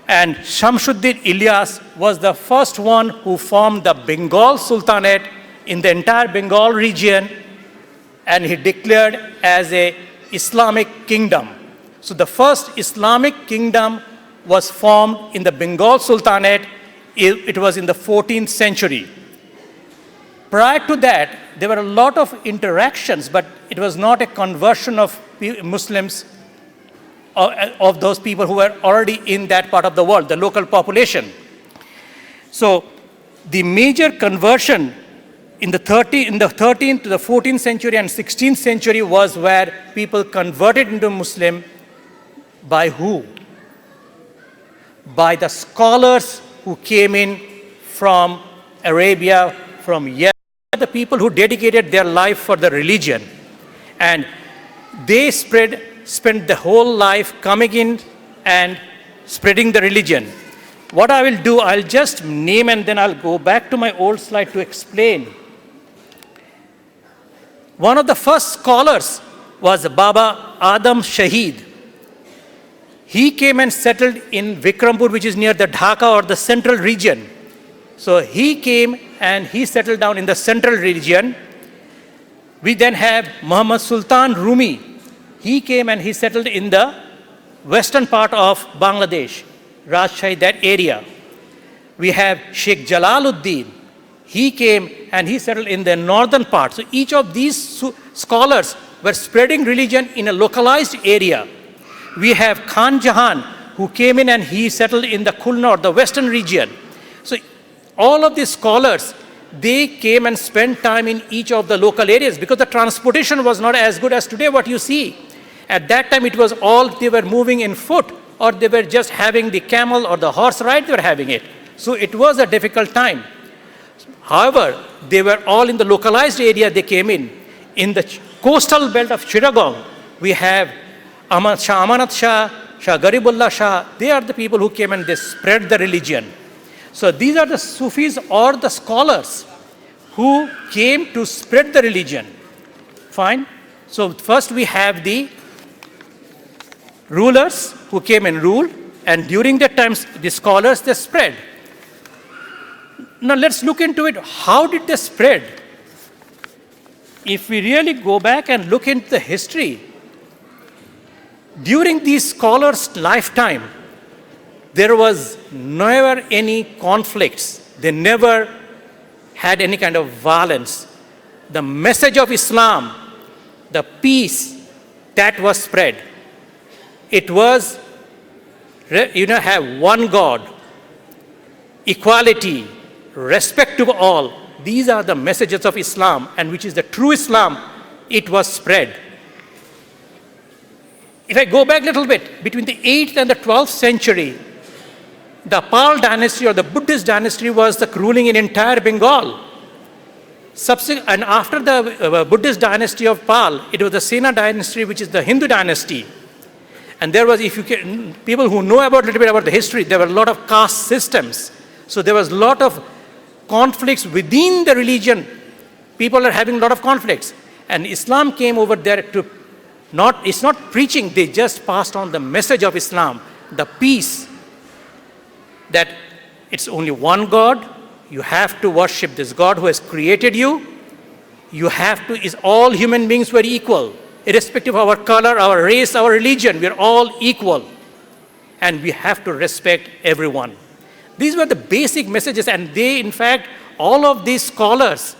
and Shamsuddin Ilyas was the first one who formed the Bengal Sultanate in the entire Bengal region, and he declared as a Islamic kingdom. So the first Islamic kingdom was formed in the Bengal Sultanate. It was in the 14th century. Prior to that, there were a lot of interactions, but it was not a conversion of Muslims, of those people who were already in that part of the world, the local population. So the major conversion in the 13th to the 14th century and 16th century was where people converted into Muslim. By who? By the scholars who came in from Arabia, from Yemen, the people who dedicated their life for the religion. And they spent the whole life coming in and spreading the religion. What I will do, I'll just name and then I'll go back to my old slide to explain. One of the first scholars was Baba Adam Shahid. He came and settled in Vikrampur, which is near the Dhaka or the central region. So he came and he settled down in the central region. We then have Muhammad Sultan Rumi. He came and he settled in the western part of Bangladesh, Rajshahi, that area. We have Sheikh Jalaluddin. He came and he settled in the northern part. So each of these scholars were spreading religion in a localized area. We have Khan Jahan, who came in and he settled in the Khulna or the western region. So all of these scholars, they came and spent time in each of the local areas because the transportation was not as good as today, what you see. At that time, it was all they were moving in foot, or they were just having the camel or the horse ride, they were having it. So it was a difficult time. However, they were all in the localized area they came in. In the coastal belt of Chittagong, we have Shah Amanat Shah, Shah Garibullah Shah. They are the people who came and they spread the religion. So these are the Sufis or the scholars who came to spread the religion. Fine. So first we have the rulers who came and ruled, and during that time the scholars, they spread. Now let's look into it. How did they spread? If we really go back and look into the history, during these scholars' lifetime, there was never any conflicts. They never had any kind of violence. The message of Islam, the peace, that was spread. It was, have one God, equality, respect to all. These are the messages of Islam, and which is the true Islam. It was spread. If I go back a little bit, between the 8th and the 12th century, the Pal dynasty or the Buddhist dynasty was the ruling in entire Bengal. And after the Buddhist dynasty of Pal, it was the Sena dynasty, which is the Hindu dynasty. And there was, if you can, people who know about a little bit about the history, there were a lot of caste systems. So there was a lot of conflicts within the religion. People are having a lot of conflicts. And Islam came over there to it's not preaching, they just passed on the message of Islam, the peace, that it's only one God, you have to worship this God who has created you, all human beings were equal, irrespective of our color, our race, our religion, we're all equal. And we have to respect everyone. These were the basic messages, and they, in fact, all of these scholars,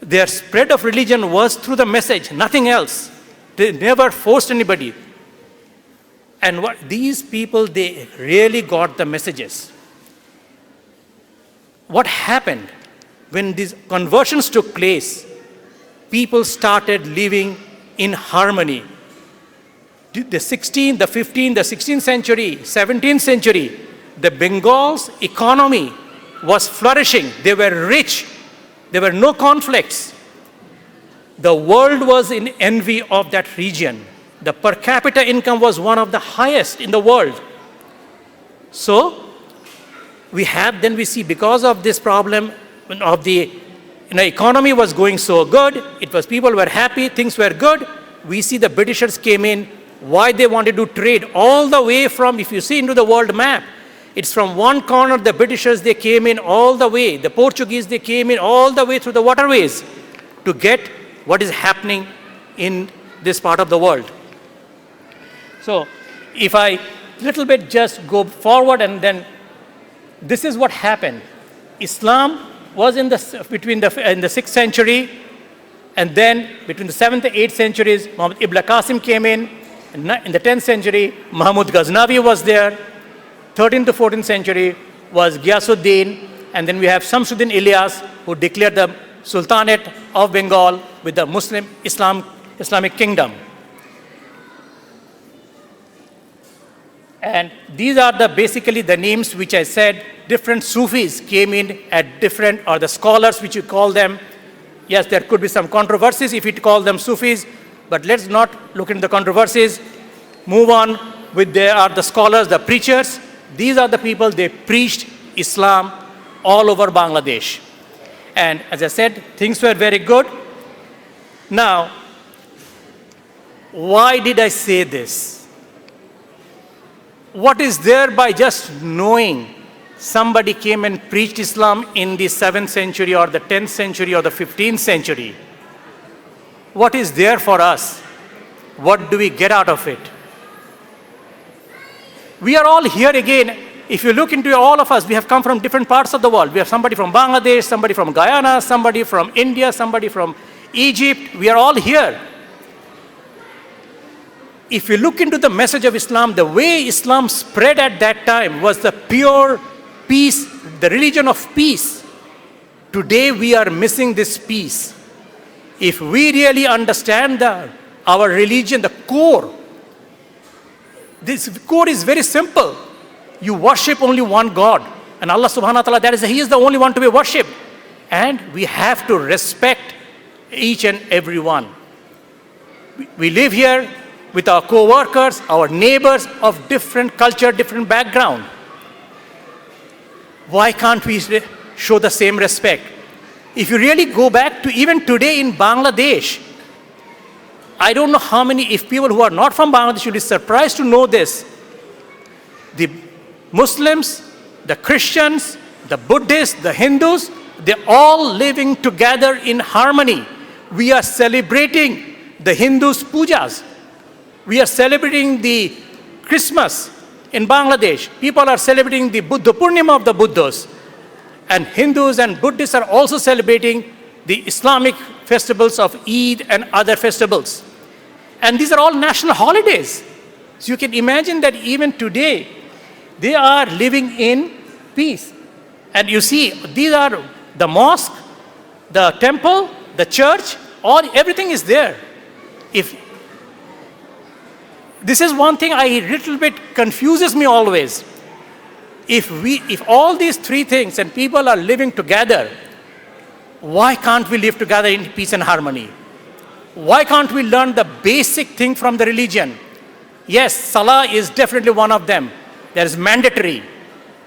their spread of religion was through the message, nothing else. They never forced anybody. And these people, they really got the messages. What happened when these conversions took place? People started living in harmony. The 16th, the 15th, the 16th century, 17th century, the Bengal's economy was flourishing. They were rich. There were no conflicts. The world was in envy of that region. The per capita income was one of the highest in the world. So we see because of this problem of the economy was going so good, people were happy, things were good. We see the Britishers came in. Why they wanted to trade all the way from, if you see into the world map, it's from one corner, the Britishers, they came in all the way. The Portuguese, they came in all the way through the waterways to get what is happening in this part of the world. So if I little bit just go forward, and then this is what happened. Islam was in the 6th century, and then between the 7th and 8th centuries, Muhammad Ibn Qasim came in. In the 10th century, Mahmud Ghaznavi was there. 13th to 14th century was Ghiyasuddin, and then we have Shamsuddin Ilyas, who declared the Sultanate of Bengal with the Islamic kingdom. And these are basically the names which I said. Different Sufis came in at different, or the scholars which you call them. Yes, there could be some controversies if you call them Sufis, but let's not look into the controversies. Move on with the scholars, the preachers. These are the people, they preached Islam all over Bangladesh. And as I said, things were very good. Now, why did I say this? What is there by just knowing somebody came and preached Islam in the 7th century or the 10th century or the 15th century? What is there for us? What do we get out of it? We are all here again. If you look into all of us, we have come from different parts of the world. We have somebody from Bangladesh, somebody from Guyana, somebody from India, somebody from Egypt. We are all here. If you look into the message of Islam, the way Islam spread at that time was the pure peace, the religion of peace. Today we are missing this peace. If we really understand our religion, the core, this core is very simple. You worship only one God. And Allah subhanahu wa ta'ala, He is the only one to be worshipped. And we have to respect each and every one. We live here with our co-workers, our neighbors of different culture, different background. Why can't we show the same respect? If you really go back to even today in Bangladesh, I don't know how many, if people who are not from Bangladesh will be surprised to know this. The Muslims, the Christians, the Buddhists, the Hindus, they're all living together in harmony. We are celebrating the Hindus' pujas. We are celebrating the Christmas in Bangladesh. People are celebrating the Buddha Purnima of the Buddhas. And Hindus and Buddhists are also celebrating the Islamic festivals of Eid and other festivals. And these are all national holidays. So you can imagine that even today, they are living in peace. And you see, these are the mosque, the temple, the church, everything is there. This is one thing a little bit confuses me always. If all these three things and people are living together, why can't we live together in peace and harmony? Why can't we learn the basic thing from the religion? Yes, Salah is definitely one of them. That is mandatory.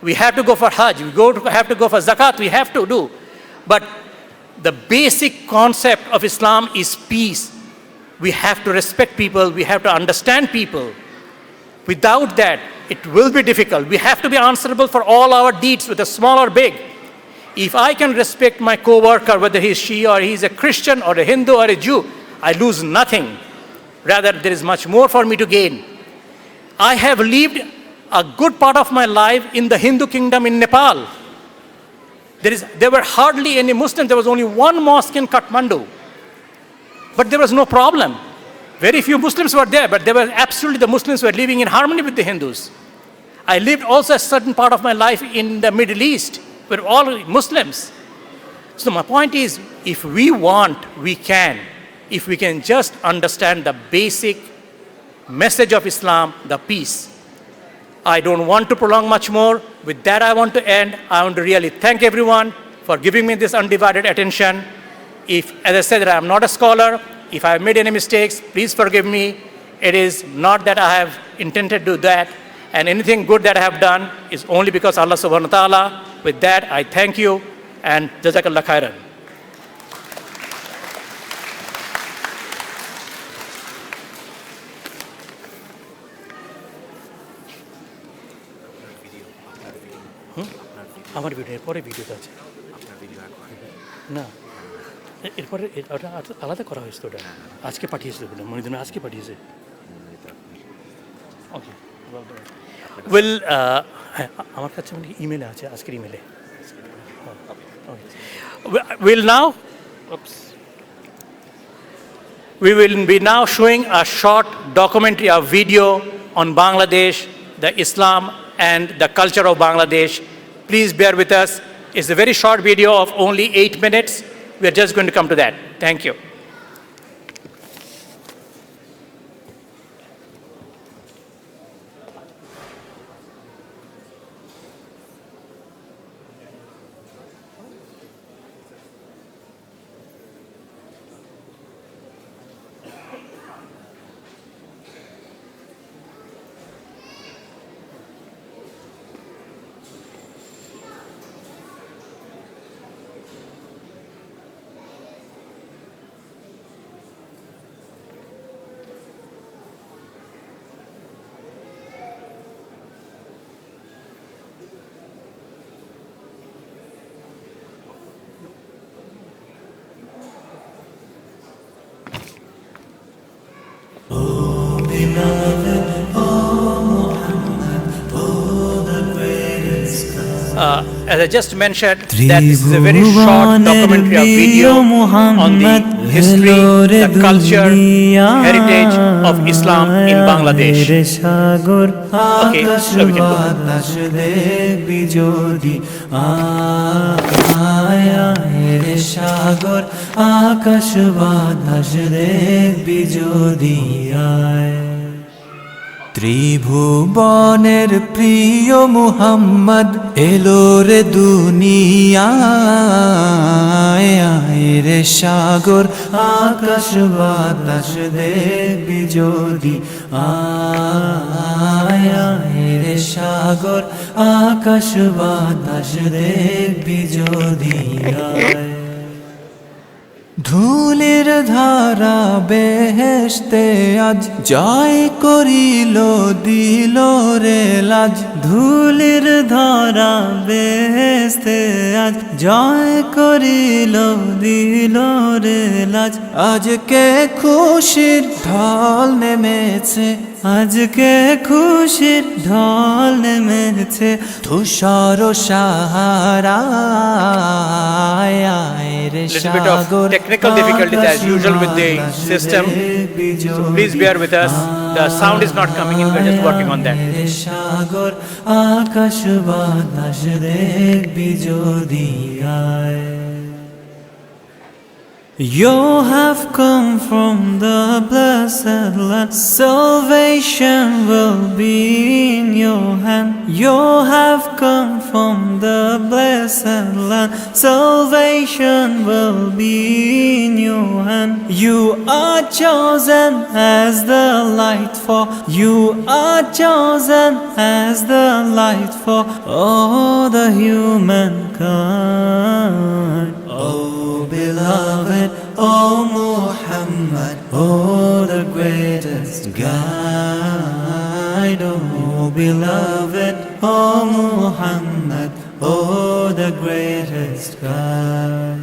We have to go for Hajj. Have to go for Zakat. We have to do. But the basic concept of Islam is peace. We have to respect people. We have to understand people. Without that, it will be difficult. We have to be answerable for all our deeds, whether small or big. If I can respect my co-worker, whether she or he is a Christian or a Hindu or a Jew, I lose nothing. Rather, there is much more for me to gain. I have lived a good part of my life in the Hindu kingdom in Nepal. There were hardly any Muslims. There was only one mosque in Kathmandu. But there was no problem. Very few Muslims were there, but the Muslims were living in harmony with the Hindus. I lived also a certain part of my life in the Middle East, where all Muslims. So my point is, if we want, we can. If we can just understand the basic message of Islam, the peace. I don't want to prolong much more. With that, I want to end. I want to really thank everyone for giving me this undivided attention. As I said, I am not a scholar. If I have made any mistakes, please forgive me. It is not that I have intended to do that. And anything good that I have done is only because Allah subhanahu wa ta'ala. With that, I thank you and Jazakallah khairan. আমার video পরে ভিডিওতে আছে না এরপরে আলাদা করা হয়েছে ওটা আজকে পাঠিয়েছিল মনিদিন আজকে পাঠিয়েছে Will আমার কাছে ইমেল আছে আজকের ইমেলে will now we will be now showing a short documentary, a video on Bangladesh, the Islam and the culture of Bangladesh. Please bear with us. It's a very short video of only 8 minutes. We're just going to come to that. Thank you. As I just mentioned, that this is a very short documentary, a video on the history, the culture, heritage of Islam in Bangladesh. Okay, so we can go ahead. ত্রিভুবনের প্রিয় মুহাম্মদ এলো রে দুনিয়ায় আয় রে সাগর আকাশ বাতাস দেখবি যদি আয় আয় রে সাগর আকাশ বাতাস দেখবি যদি আয় ধুলির ধারা বেহেশতে আজ জয় করিল দিল রে লাজ ধুলির ধারা বেহেশতে আজ জয় করিল দিল রে লাজ আজকে খুশির ঢল নেমেছে আজকে খুশির ঢল নেমেছে ধূসর সাহারায় রে সাগর technical difficulties as usual with the system, so please bear with us. The sound is not coming in, we're just working on that. সাগর আকাশ বাতাস দেখবি যদি আয় You have come from the blessed land, salvation will be in your hand. You have come from the blessed land, salvation will be in your hand. You are chosen as the light for, you are chosen as the light for all the humankind. Oh beloved, oh Muhammad, oh the greatest guide. Oh beloved, oh Muhammad, oh the greatest guide.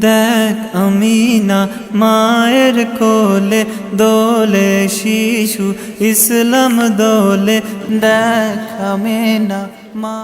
দেখ আমিনা মায়ের কোলে দোলে শিশু ইসলাম দোলে দেখ আমিনা মা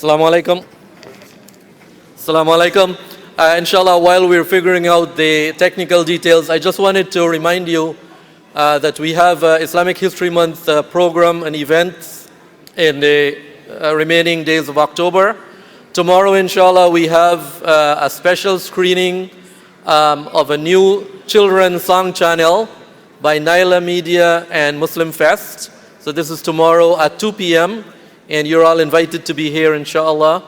Assalamu alaikum. Assalamu alaikum. Inshallah, while we're figuring out the technical details, I just wanted to remind you that we have Islamic History Month program and events in the remaining days of October. Tomorrow, inshallah, we have a special screening of a new children's song channel by Naila Media and Muslim Fest. So this is tomorrow at 2 p.m. and you're all invited to be here, inshallah.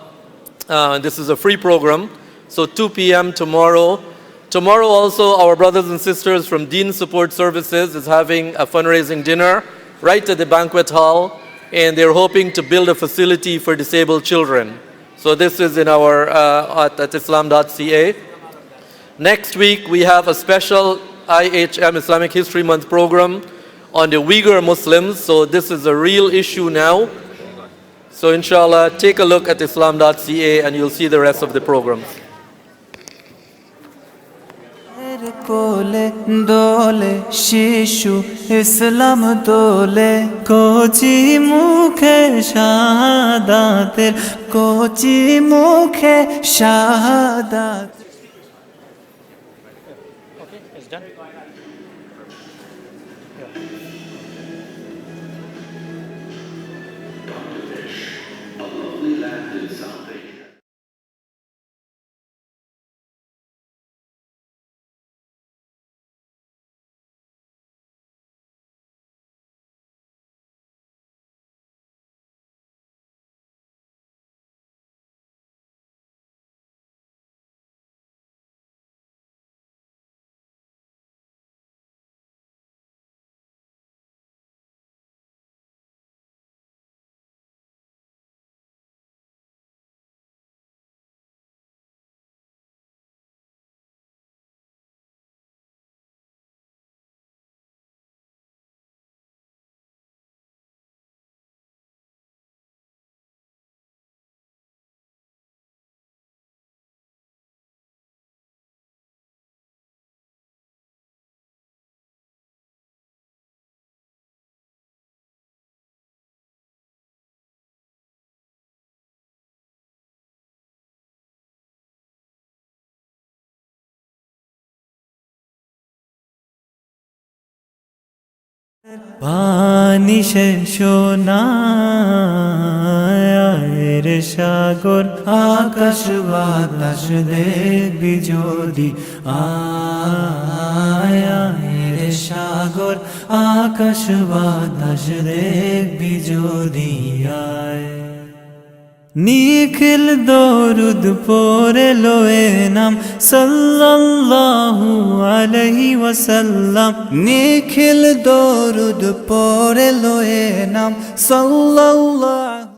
This is a free program, so 2 p.m. tomorrow. Tomorrow also, our brothers and sisters from Deen Support Services is having a fundraising dinner right at the banquet hall, and they're hoping to build a facility for disabled children. So this is in our at islam.ca. Next week, we have a special IHM Islamic History Month program on the Uighur Muslims. So this is a real issue now. So inshallah, take a look at islam.ca and you'll see the rest of the programs. কোলে দোলে শিশু ইসলাম দোলে কচি মুখে শাহাদাতের কচি মুখে শাহাদাত Okay, it's done. পানি শেষ নায়ের সাগর আকাশ বাতাস দেখবি যদি আয়ের সাগর আকাশ বাতাস দেখবি যদি আয় নিখিল দরুদ পড়ে লোয়ে নাম সাল্লাল্লাহু আলাইহি ওয়াসাল্লাম নিখিল দরুদ পড়ে লোয়ে নাম সাল্লাল্লাহু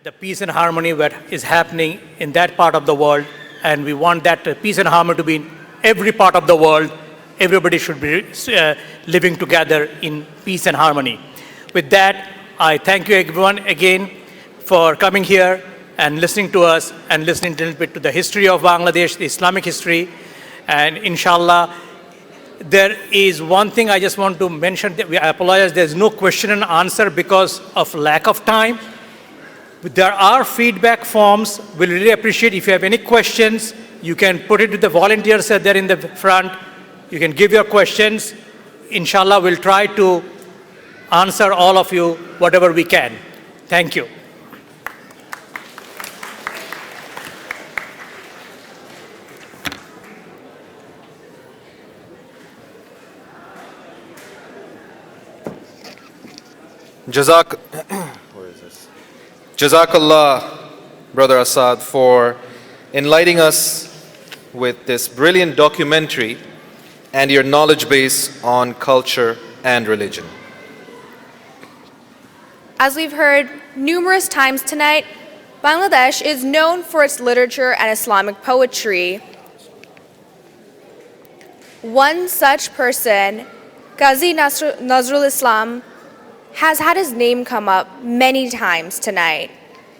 the peace and harmony that is happening in that part of the world, and we want that peace and harmony to be in every part of the world. Everybody should be living together in peace and harmony. With that, I thank you everyone again for coming here and listening to us and listening a little bit to the history of Bangladesh, the Islamic history. And inshallah, there is one thing I just want to mention. I apologize, there's no question and answer because of lack of time. There are feedback forms. We'll really appreciate if you have any questions, you can put it to the volunteers there in the front. You can give your questions. Inshallah, we'll try to answer all of you whatever we can. Thank you. Jazakallah, Brother Asad, for enlightening us with this brilliant documentary and your knowledge base on culture and religion. As we've heard numerous times tonight, Bangladesh is known for its literature and Islamic poetry. One such person, Qazi Nazrul Islam, has had his name come up many times tonight.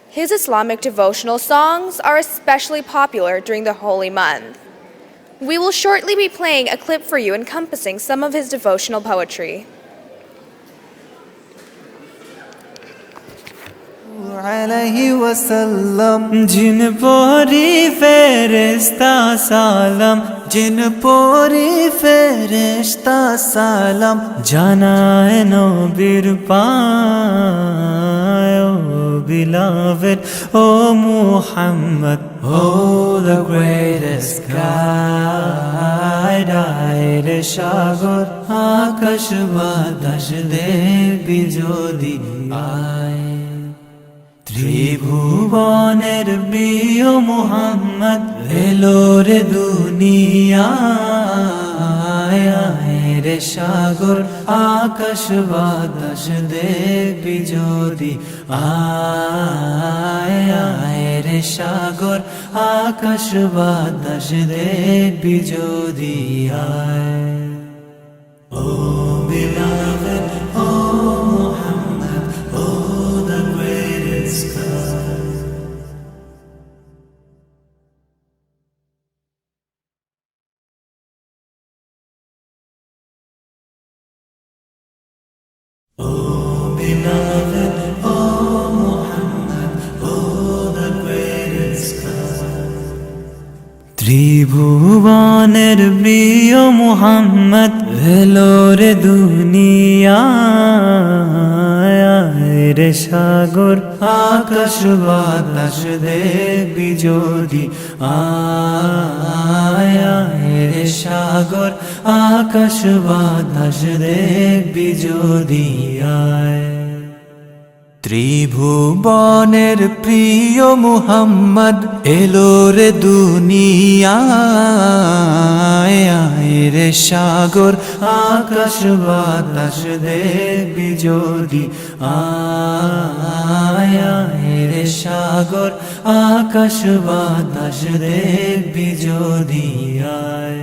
His Islamic devotional songs are especially popular during the holy month. We will shortly be playing a clip for you encompassing some of his devotional poetry. عليه وسلم जिन पोरी फेरिस्ता सालम जिन पोरी फेरिस्ता सालम जाना है नबीर पायो beloved O Muhammad Oh the greatest guide আয়ের সাগর আকাশ বাতাস দেখবি যদি আয় ত্রিভুবনের প্রিয় মুহাম্মদ এলো রে দুনিয়ায় আয় রে সাগর আকাশ বাতাস দেখবি যদি আয় আয় রে সাগর আকাশ বাতাস দেখবি যদি আয় ও beloved O Muhammad O the greatest God Oh beloved, oh Muhammad, oh the greatest God ত্রিভুবনের প্রিয় মুহাম্মদ এলো রে দুনিয়ায় রে সাগর আকাশ বাতাস দেখবি যদি আয় আয় রে সাগর আকাশ বাতাস দেখবি যদি আয় ত্রিভুবনের প্রিয় মুহাম্মদ এলো রে দুনিয়ায় আয় রে সাগর আকাশ বাতাস দেখবি যদি আয় আয় রে সাগর আকাশ বাতাস দেখবি যদি আয়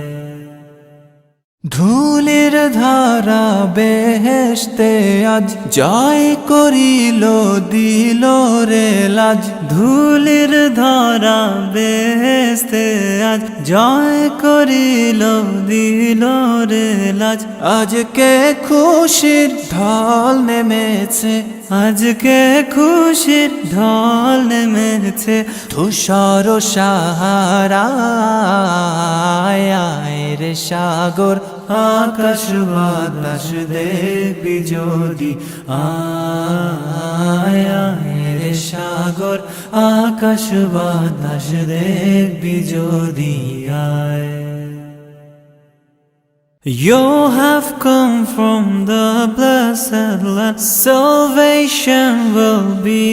ধুলির ধারা বেহেশতে আজ জয় করিল দিল রে লাজ ধুলির ধারা বেহেশতে আজ জয় করিল দিল রে লাজ আজকে খুশির ঢল নেমেছে আজকে খুশির ঢল নেমেছে ধূসর সাহারায় আয় রে সাগর আকাশ বাতাস দেখবি যদি আয় আয় রে সাগর আকাশ বাতাস দেখবি যদি আয় You have come from the blessed land, salvation will be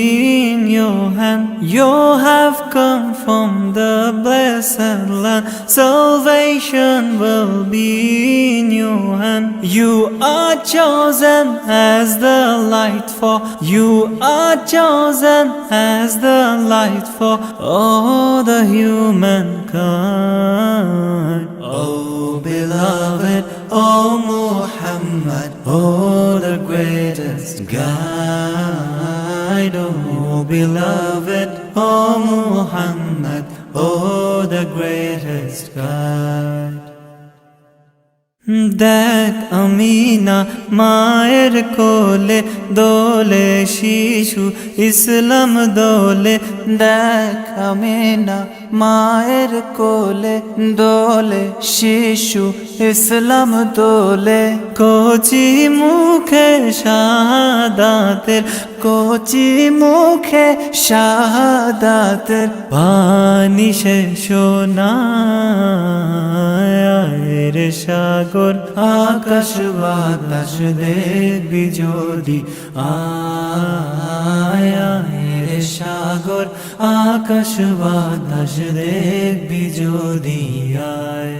in your hand. You have come from the blessed land. Salvation will be in your hand. You are chosen as the light for. You are chosen as the light for all the humankind. Oh beloved, oh Muhammad, oh the greatest guide. Oh beloved, oh Muhammad, oh the greatest guide. দেখ আমিনা মায়ের কোলে দোলে শিশু ইসলাম দোলে। দেখ আমিনা মায়ের কোলে দোলে শিশু ইসলাম দোলে। কচি মুখে শাহাদাতের, কচি মুখে শাহাদাতের বাণী সে শোনায়। রে সাগর আকাশ বাতাস দেখবি যদি আয়। রে সাগর আকাশ বাতাস দেখবি যদি আয়।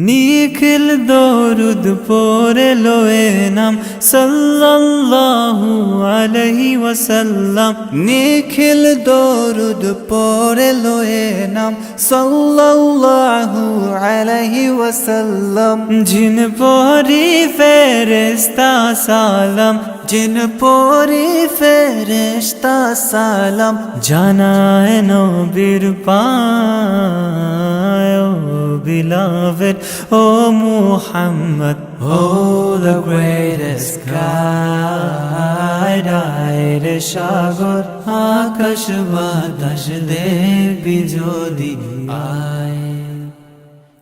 নিখিল দরুদ পড়ে লোয়ে নাম সাল্লাল্লাহু আলাইহি ওয়াসাল্লাম। নিখিল দরুদ পড়ে লোয়ে নাম সাল্লাল্লাহু আলাইহি ওয়াসাল্লাম। জিন পরি ফেরেশতা সালাম, জিন পরি ফেরেশতা সালাম জানায় নবীর পায়। Beloved, oh Muhammad, oh the greatest guide. Aire সাগর আকাশ বাতাস দেখবি যদি আয়।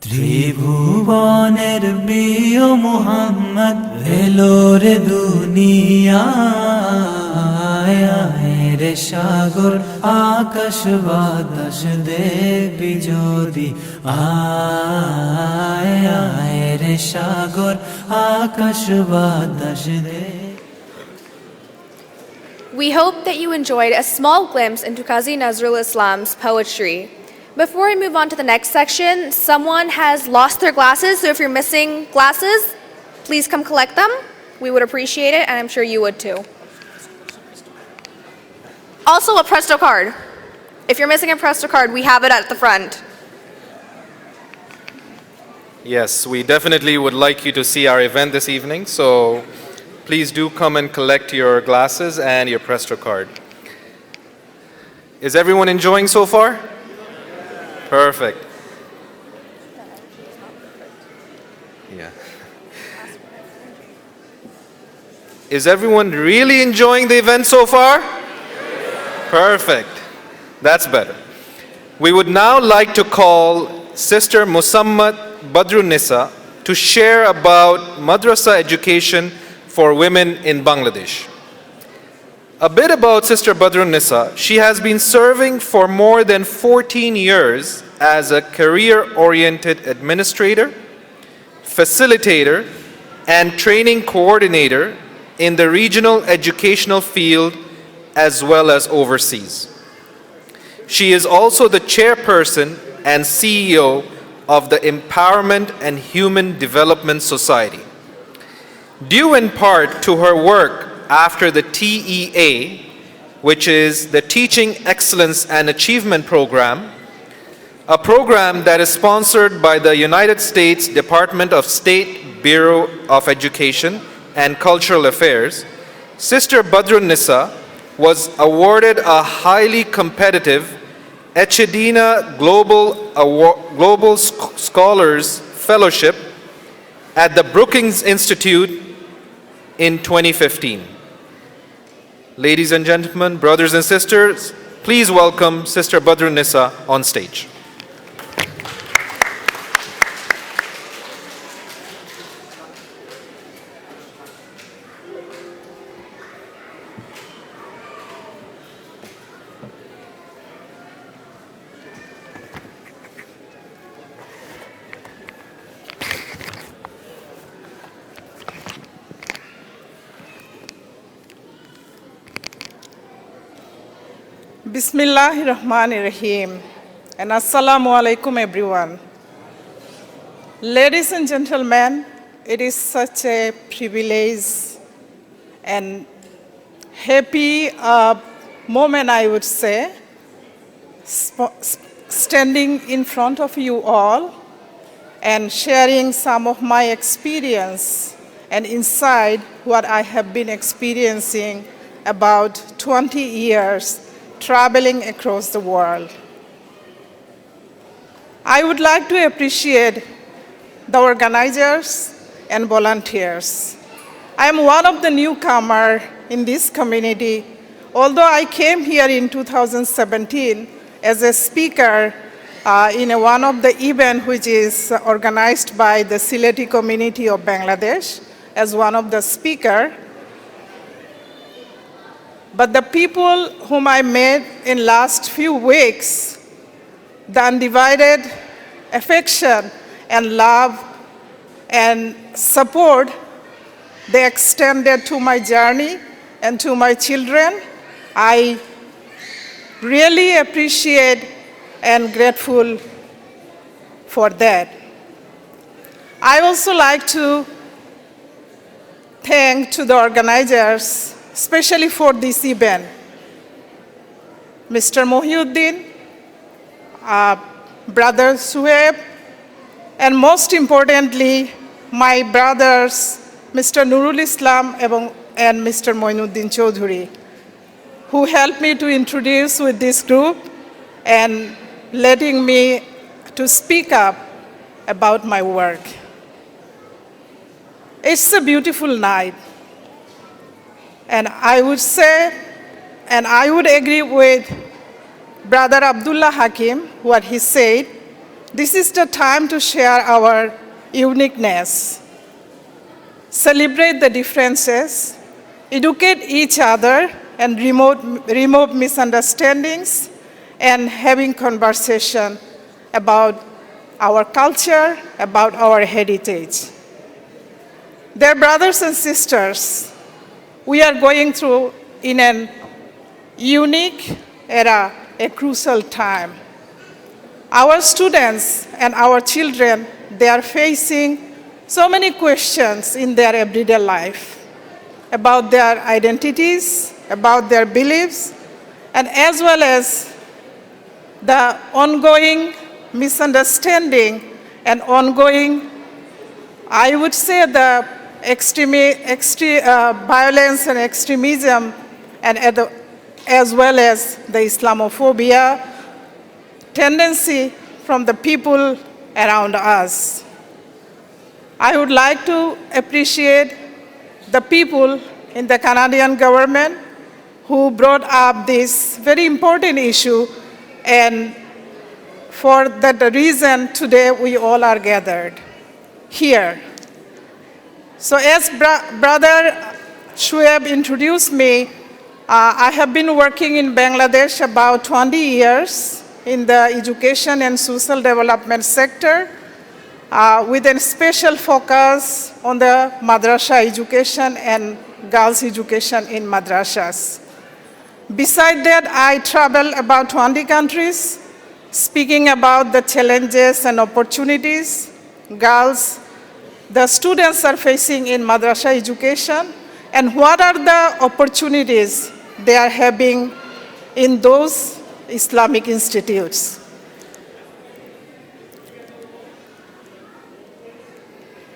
ত্রিভুবনের প্রিয় মুহাম্মদ এলো রে দুনিয়ায়। রে সাগর আকাশ বাতাস দেখবি যদি আয়। রে সাগর আকাশ বাতাস দেখবি। We hope that you enjoyed a small glimpse into Qazi Nazrul Islam's poetry. Before we move on to the next section, someone has lost their glasses, so if you're missing glasses, please come collect them. We would appreciate it, and I'm sure you would too. Also, a Presto card. If you're missing a Presto card, we have it at the front. Yes, we definitely would like you to see our event this evening, so please do come and collect your glasses and your Presto card. Is everyone enjoying so far? Perfect. Yeah. Is everyone really enjoying the event so far? Perfect. That's better. We would now like to call Sister Musammat Badrunnisa to share about madrasa education for women in Bangladesh. A bit about Sister Badrunnisa: she has been serving for more than 14 years as a career-oriented administrator, facilitator, and training coordinator in the regional educational field as well as overseas. She is also the chairperson and CEO of the Empowerment and Human Development Society. Due in part to her work after the TEA, which is the Teaching Excellence and Achievement Program, a program that is sponsored by the United States Department of State Bureau of Education and Cultural Affairs, Sister Badrunnisa was awarded a highly competitive Echedina Global Scholars Fellowship at the Brookings Institute in 2015. Ladies and gentlemen, brothers and sisters, please welcome Sister Badrunnisa on stage. Bismillahir Rahmanir Rahim. and assalamu alaikum everyone. Ladies and gentlemen, it is such a privilege and happy moment, I would say, standing in front of you all and sharing some of my experience and insight what I have been experiencing about 20 years traveling across the world. I would like to appreciate the organizers and volunteers. I am one of the newcomers in this community. Although I came here in 2017 as a speaker in one of the events which is organized by the Sylheti community of Bangladesh as one of the speakers. But the people whom I met in last few weeks, the undivided affection and love and support they extended to my journey and to my children, I really appreciate and grateful for that. I also like to thank to the organizers, especially for this event, Mr. Mohiuddin, Brother Suhaib, and most importantly, my brothers, Mr. Nurul Islam and Mr. Moinuddin Chaudhuri, who helped me to introduce with this group and letting me to speak up about my work. It's a beautiful night. And I would say, and I would agree with Brother Abdullah Hakim, what he said, this is the time to share our uniqueness, celebrate the differences, educate each other, and remove misunderstandings, and having conversation about our culture, about our heritage. Dear brothers and sisters, we are going through in an unique era, a crucial time. Our students and our children, they are facing so many questions in their everyday life about their identities, about their beliefs, and as well as the ongoing misunderstanding and ongoing, I would say, the violence and extremism, and as well as the Islamophobia tendency from the people around us. I would like to appreciate the people in the Canadian government who brought up this very important issue, and for that reason today we all are gathered here. So as Brother Shuaib introduced me, I have been working in Bangladesh about 20 years in the education and social development sector with a special focus on the madrasa education and girls' education in madrasas. Besides that, I travel about 20 countries, speaking about the challenges and opportunities the students are facing in madrasa education, and what are the opportunities they are having in those Islamic institutes.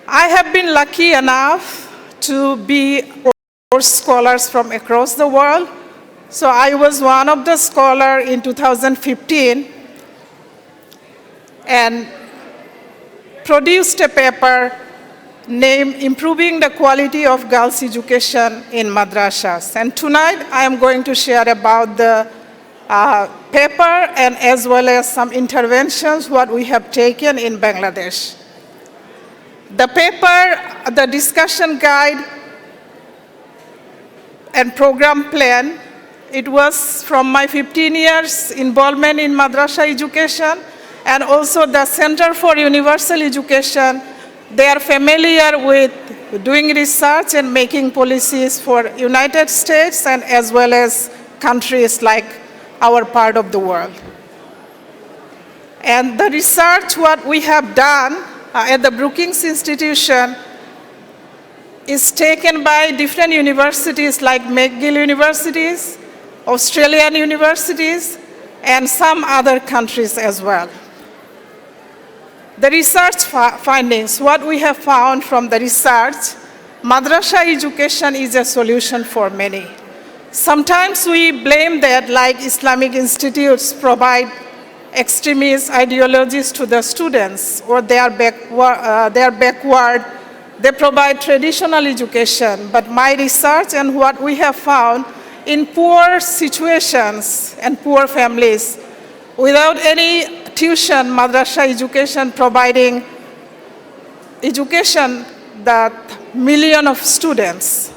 I have been lucky enough to be scholars from across the world. So I was one of the scholars in 2015 and produced a paper named Improving the Quality of Girls' Education in Madrasas. And tonight I am going to share about the paper and as well as some interventions what we have taken in Bangladesh. The paper, the discussion guide and program plan, it was from my 15 years involvement in madrasa education, and also the Center for Universal Education. They are familiar with doing research and making policies for United States and as well as countries like our part of the world. And the research what we have done at the Brookings Institution is taken by different universities like McGill universities, Australian universities, and some other countries as well. The research findings, what we have found from the research, madrasa education is a solution for many. Sometimes we blame that like Islamic institutes provide extremist ideologies to the students, or they are backward. They provide traditional education. But my research and what we have found, in poor situations and poor families, without any tuition, madrasa education providing education that million of students.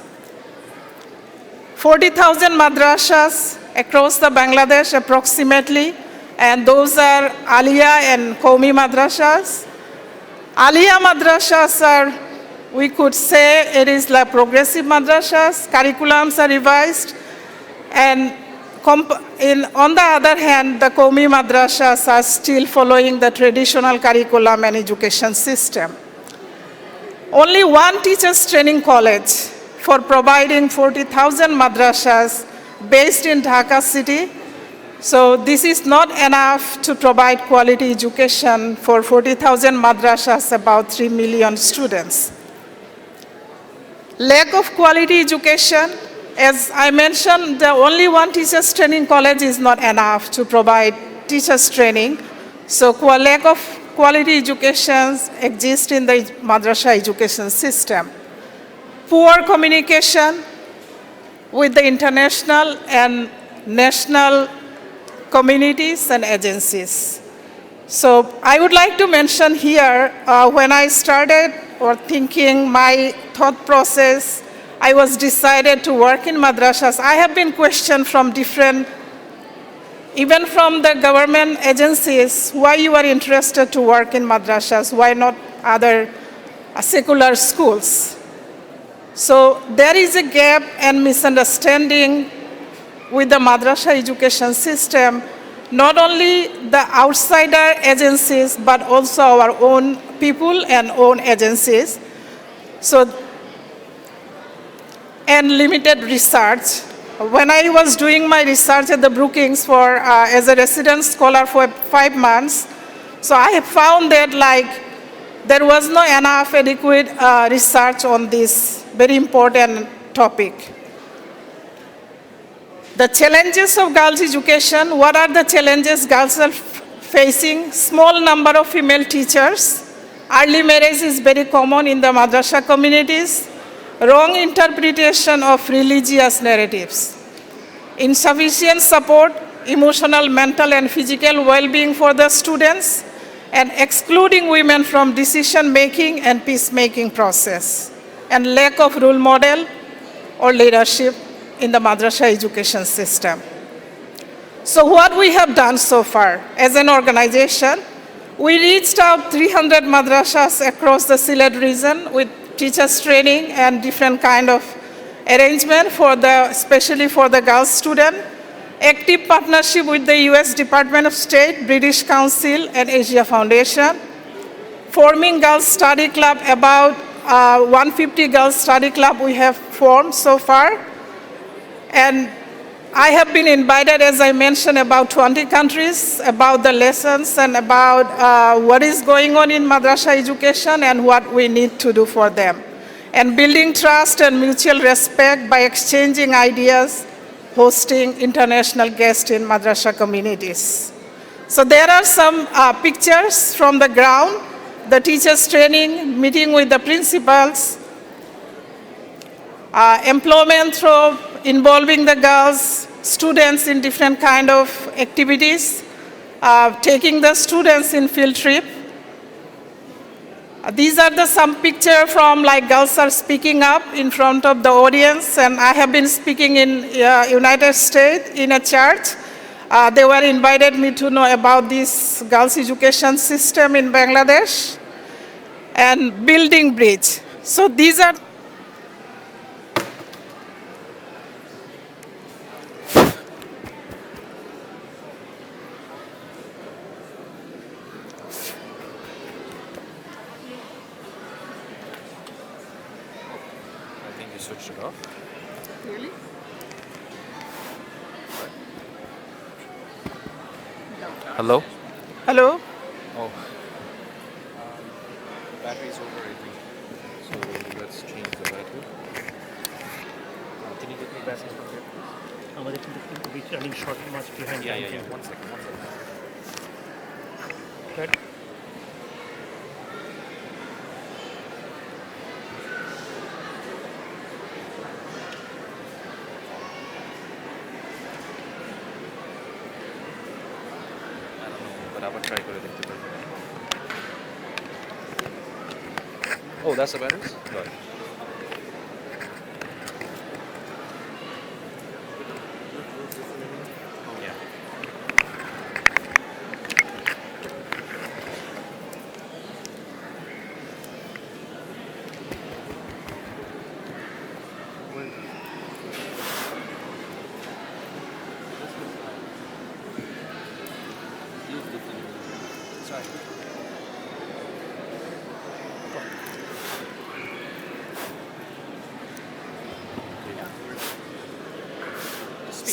40,000 madrasas across the Bangladesh approximately, and those are Aliyah and Qawmi madrasas. Aliyah madrasas are, we could say it is like progressive madrasas, curriculums are revised, and on the other hand, the Qawmi madrasas are still following the traditional curriculum and education system. Only one teachers training college for providing 40,000 madrasas based in Dhaka city. So this is not enough to provide quality education for 40,000 madrasas, about 3 million students. Lack of quality education, as I mentioned, the only one teachers training college is not enough to provide teachers training. So lack of quality education exists in the madrasa education system. Poor communication with the international and national communities and agencies. So I would like to mention here, when I started or thinking my thought process, I was decided to work in madrasas. I have been questioned from different, even from the government agencies, why you are interested to work in madrasas, why not other secular schools? So there is a gap and misunderstanding with the madrasa education system, not only the outsider agencies, but also our own people and own agencies. So, and limited research. When I was doing my research at the Brookings for, as a resident scholar for 5 months, so I have found that there was not enough adequate research on this very important topic. The challenges of girls' education, what are the challenges girls are facing? Small number of female teachers. Early marriage is very common in the madrasa communities. Wrong interpretation of religious narratives. Insufficient support, emotional, mental, and physical well-being for the students, and excluding women from decision-making and peacemaking process, and lack of role model or leadership in the madrasa education system. So what we have done so far as an organization, we reached out 300 madrasas across the Sylhet region with teachers training and different kind of arrangement for especially for the girls student. Active partnership with the US Department of State, British Council, and Asia Foundation. Forming girls study club, about 150 girls study club we have formed so far. And I have been invited, as I mentioned, about 20 countries, about the lessons and about what is going on in madrasa education and what we need to do for them. And building trust and mutual respect by exchanging ideas, hosting international guests in madrasa communities. So there are some pictures from the ground, the teachers training, meeting with the principals, employment through involving the girls, students in different kind of activities, taking the students in field trip. These are some picture from girls are speaking up in front of the audience, and I have been speaking in United States in a church. They were invited me to know about this girls education system in Bangladesh and building bridge. So these are switched it off. Really? Hello? Hello? Oh. Battery's over, I think. So let's change the battery. Can you get me battery from here, please? আমাদের কিন্তু running short much behind. Yeah. One second. Good. I don't know, but আবার try করে দেখতে পারি. Oh, that's the batteries? Got it. Yeah.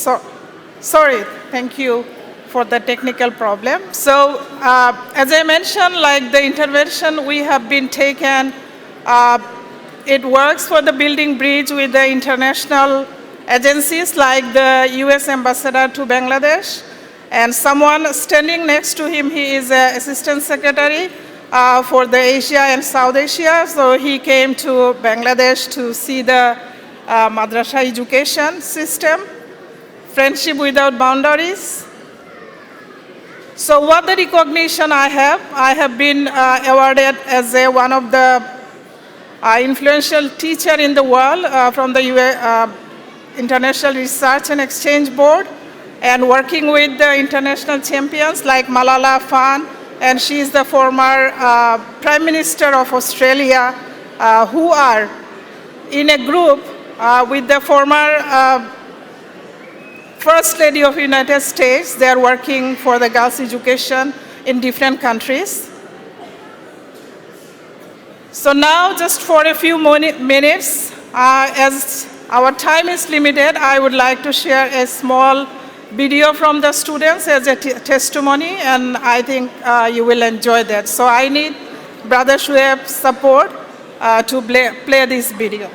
Sorry. Sorry, thank you for the technical problem. So, as I mentioned, like the intervention we have been taken, it works for the building bridge with the international agencies like the US ambassador to Bangladesh. And someone standing next to him, he is the Assistant Secretary for the Asia and South Asia. So he came to Bangladesh to see the madrasa education system, Friendship Without Boundaries. So what the recognition I have been awarded as one of the influential teacher in the world from the International Research and Exchange Board, and working with the international champions like Malala Fan, and she is the former Prime Minister of Australia, who are in a group with the former First Lady of United States. They are working for the girls' education in different countries. So now, just for a few minutes, as our time is limited, I would like to share a small video from the students as a testimony, and I think you will enjoy that. So I need Brother Shoaib's support to play this video.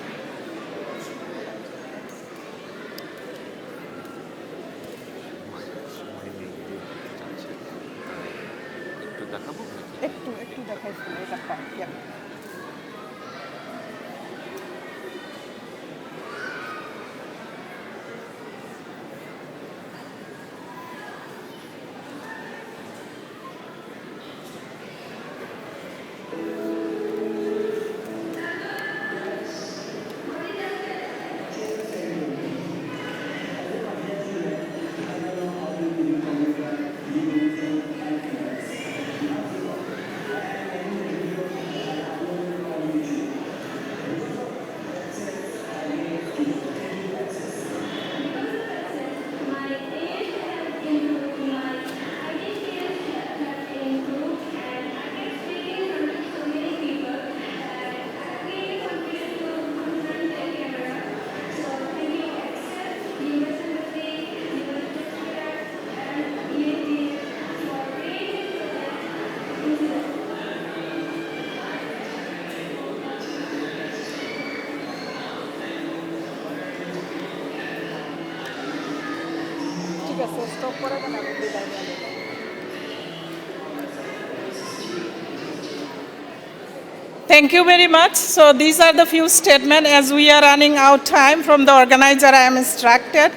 Thank you very much. So these are the few statements. As we are running out time from the organizer, I am instructed.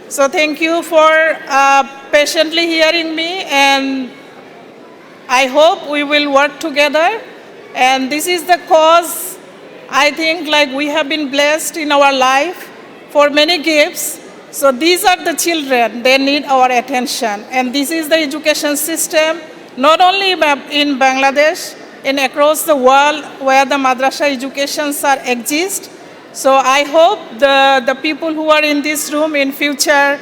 So thank you for patiently hearing me, and I hope we will work together. And this is the cause, I think, like we have been blessed in our life for many gifts. So these are the children, they need our attention. And this is the education system, not only in Bangladesh, in across the world where the madrasa educations are exist. So I hope the people who are in this room in future,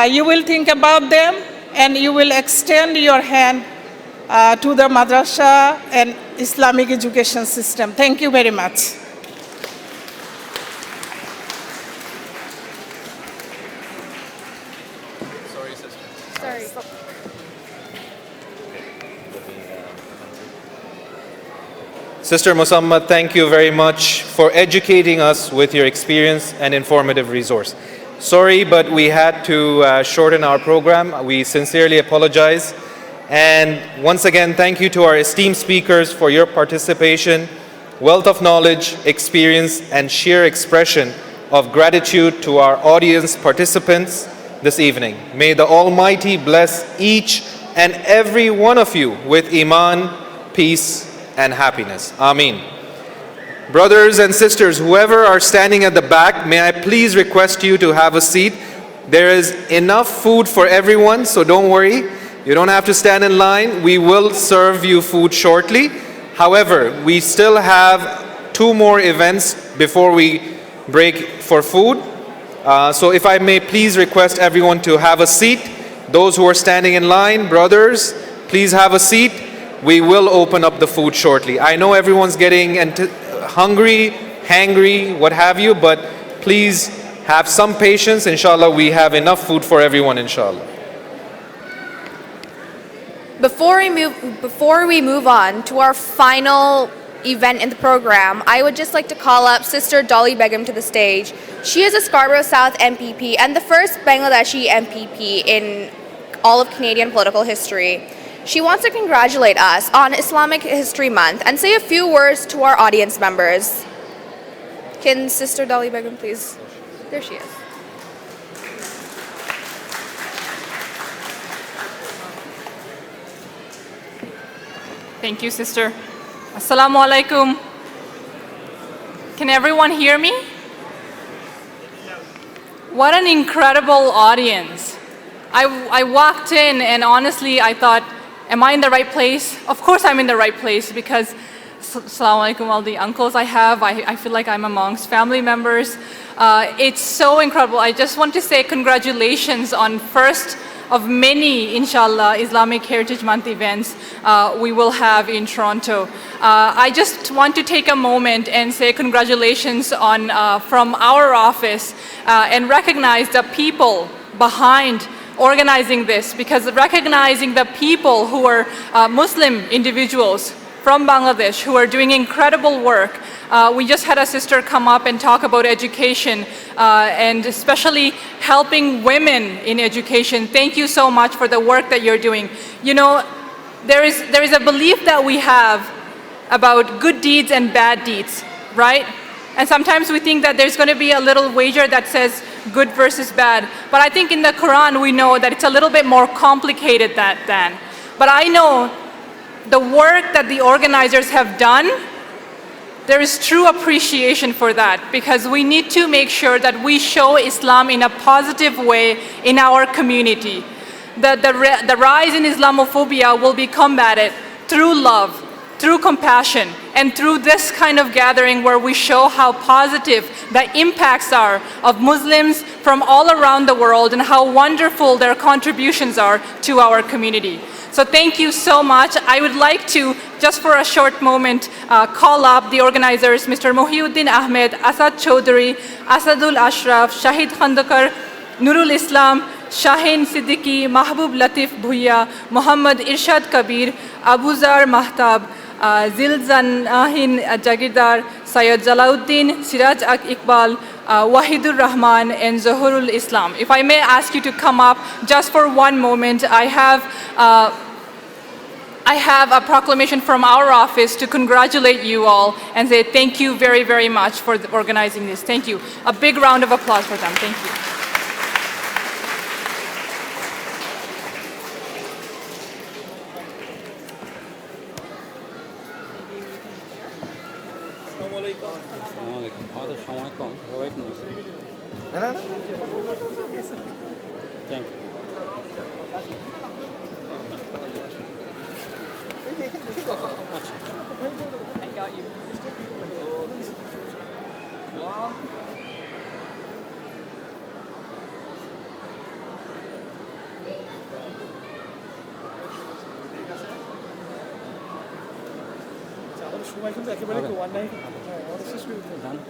you will think about them and you will extend your hand to the madrasa and Islamic education system. Thank you very much. Sorry, sister. Sorry. Sister Musammad, thank you very much for educating us with your experience and informative resource. Sorry, but we had to shorten our program. We sincerely apologize. And once again, thank you to our esteemed speakers for your participation, wealth of knowledge, experience, and sheer expression of gratitude to our audience participants this evening. May the Almighty bless each and every one of you with Iman, peace, and happiness. Ameen. Brothers and sisters, whoever are standing at the back, may I please request you to have a seat. There is enough food for everyone, so don't worry. You don't have to stand in line. We will serve you food shortly. However, we still have 2 more events before we break for food. So if I may please request everyone to have a seat. Those who are standing in line, brothers, please have a seat. We will open up the food shortly. I know everyone's getting hungry, hangry, what have you, but please have some patience. Inshallah, we have enough food for everyone, inshallah. Before we move on to our final event in the program, I would just like to call up Sister Dolly Begum to the stage. She is a Scarborough South MPP and the first Bangladeshi MPP in all of Canadian political history. She wants to congratulate us on Islamic History Month and say a few words to our audience members. Can Sister Dolly Begum please? There she is. Thank you, sister. Assalamu alaikum. Can everyone hear me? What an incredible audience. I walked in and honestly I thought, am I in the right place? Of course I'm in the right place because Assalamu alaikum, all the uncles I have, I feel like I'm amongst family members. It's so incredible. I just want to say congratulations on first of many, inshallah, Islamic Heritage Month events we will have in Toronto. I just want to take a moment and say congratulations on, from our office and recognize the people behind organizing this, because recognizing the people who are Muslim individuals from Bangladesh who are doing incredible work. We just had a sister come up and talk about education and especially helping women in education. Thank you so much for the work that you're doing. You know, there is a belief that we have about good deeds and bad deeds, right? And sometimes we think that there's going to be a little wager that says good versus bad. But I think in the Quran we know that it's a little bit more complicated than. But I know the work that the organizers have done, there is true appreciation for that, because we need to make sure that we show Islam in a positive way in our community. The rise in Islamophobia will be combated through love, through compassion, and through this kind of gathering where we show how positive the impacts are of Muslims from all around the world and how wonderful their contributions are to our community. So thank you so much. I would like to, just for a short moment, call up the organizers, Mr. Mohiuddin Ahmed, Asad Chaudhary, Asadul Ashraf, Shahid Khandakar, Nurul Islam, Shaheen Siddiqui, Mahbub Latif Bhuiya, Muhammad Irshad Kabir, Abuzar Mahtab, Zilzanahin Jagirdar, Syed Jalauddin, Siraj Iqbal, Wahidur Rahman, and Zohurul Islam. If I may ask you to come up just for one moment, I have a proclamation from our office to congratulate you all and say thank you very, very much for organizing this. Thank you. A big round of applause for them. Thank you. I got you.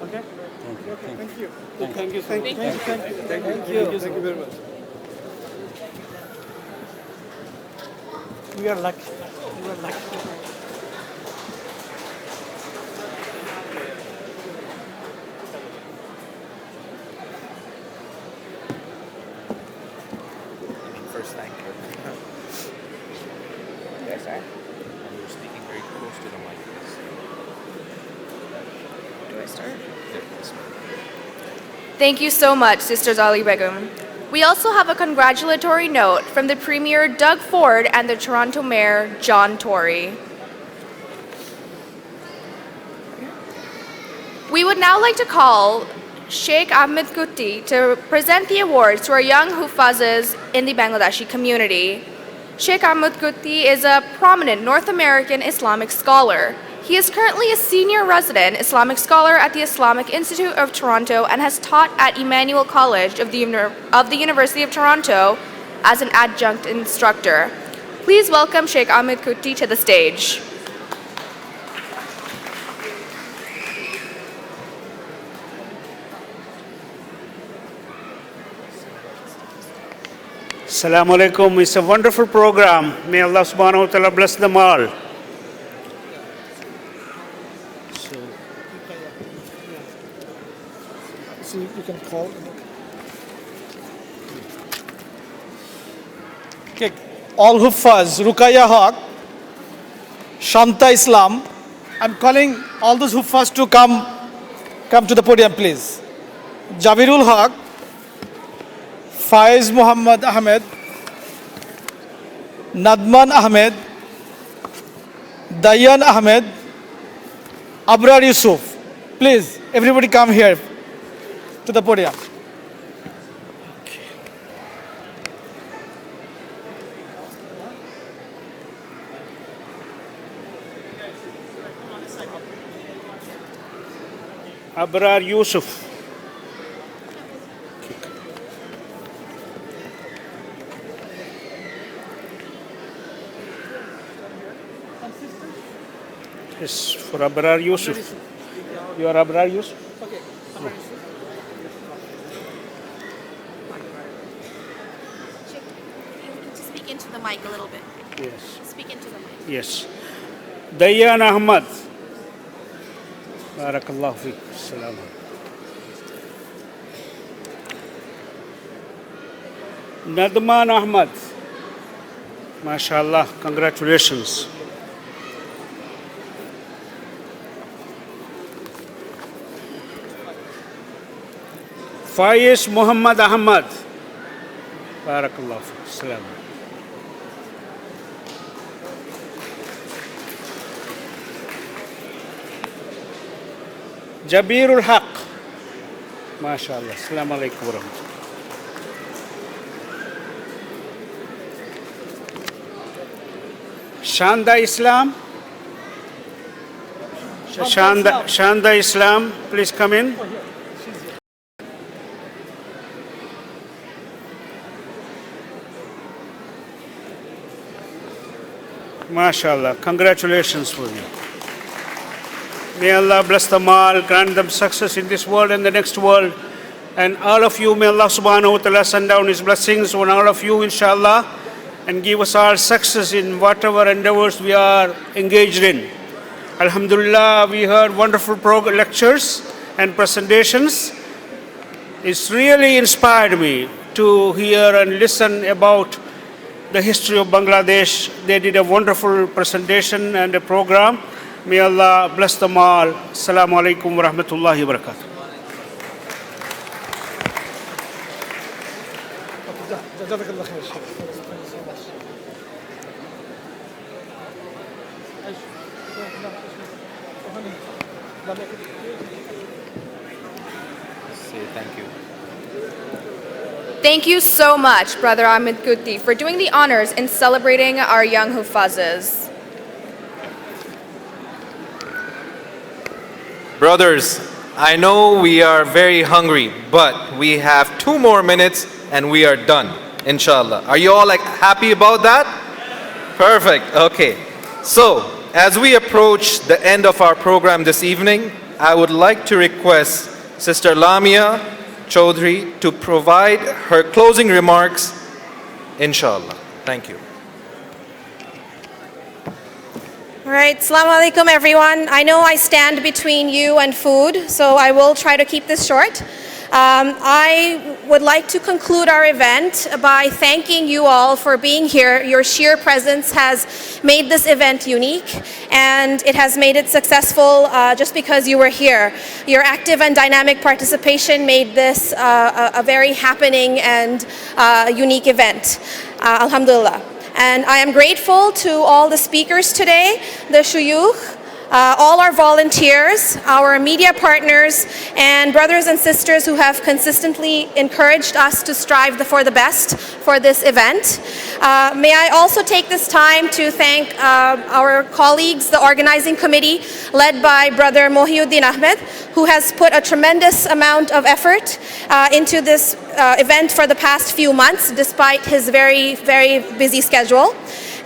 Okay? Thank you. Thank you very much. We are lucky. We are lucky. First, thank you. Yes, sir. And you're speaking very close to the mic. Do I start? Yeah, this way. Thank you so much, Sister Zali Begum. We also have a congratulatory note from the Premier Doug Ford and the Toronto Mayor John Tory. We would now like to call Sheikh Ahmed Kutti to present the awards to our young Hufazes in the Bangladeshi community. Sheikh Ahmed Kutti is a prominent North American Islamic scholar. He is currently a senior resident Islamic scholar at the Islamic Institute of Toronto and has taught at Emmanuel College of the University of Toronto as an adjunct instructor. Please welcome Sheikh Ahmed Kutti to the stage. Assalamu alaikum. It's a wonderful program. May Allah subhanahu wa ta'ala bless them all. So you can call. Okay. All Huffaz, Ruqayya Haq, Shanta Islam. I'm calling all those Huffaz to come to the podium, please. Jabirul Haq, Faiz Muhammad Ahmed, Nadman Ahmed, Dayan Ahmed, Abrar Yusuf. Please, everybody come here to the podium. Abrar Yusuf. Yes, for Abrar Yusuf. You are Abrar Yusuf? Okay. Speak into the mic a little bit. Yes. Speak into the mic. Yes. Dayan Ahmad. Barakallahu feek. Salam. Nadman Ahmad. MashaAllah. Congratulations. Faiz Muhammad Ahmad. Barakallahu feek. Salam. Jabirul Haq. MashaAllah. Assalamu alaikum wa rahmatullah. Shanda Islam. Shanda Islam, please come in. MashaAllah. Congratulations for you. May Allah bless them all, grant them success in this world and the next world. And all of you, may Allah subhanahu wa ta'ala send down His blessings on all of you, inshallah, and give us all success in whatever endeavors we are engaged in. Alhamdulillah, we heard wonderful lectures and presentations. It's really inspired me to hear and listen about the history of Bangladesh. They did a wonderful presentation and a program. May Allah bless them all. Assalamu alaikum wa rahmatullahi wa barakatuh. Say thank you. Thank you so much, Brother Ahmed Kutti, for doing the honors in celebrating our young Hufazes. Brothers, I know we are very hungry, but we have 2 more minutes and we are done, inshallah. Are you all happy about that? Perfect, okay. So, as we approach the end of our program this evening, I would like to request Sister Lamia Chaudhry to provide her closing remarks, inshallah. Thank you. All right, Assalamu alaikum everyone. I know I stand between you and food, so I will try to keep this short. I would like to conclude our event by thanking you all for being here. Your sheer presence has made this event unique, and it has made it successful just because you were here. Your active and dynamic participation made this a very happening and unique event. Alhamdulillah. And I am grateful to all the speakers today, the shuyukh, all our volunteers, our media partners, and brothers and sisters who have consistently encouraged us to strive for the best for this event. May I also take this time to thank our colleagues, the organizing committee, led by Brother Mohiuddin Ahmed, who has put a tremendous amount of effort into this event for the past few months, despite his very, very busy schedule.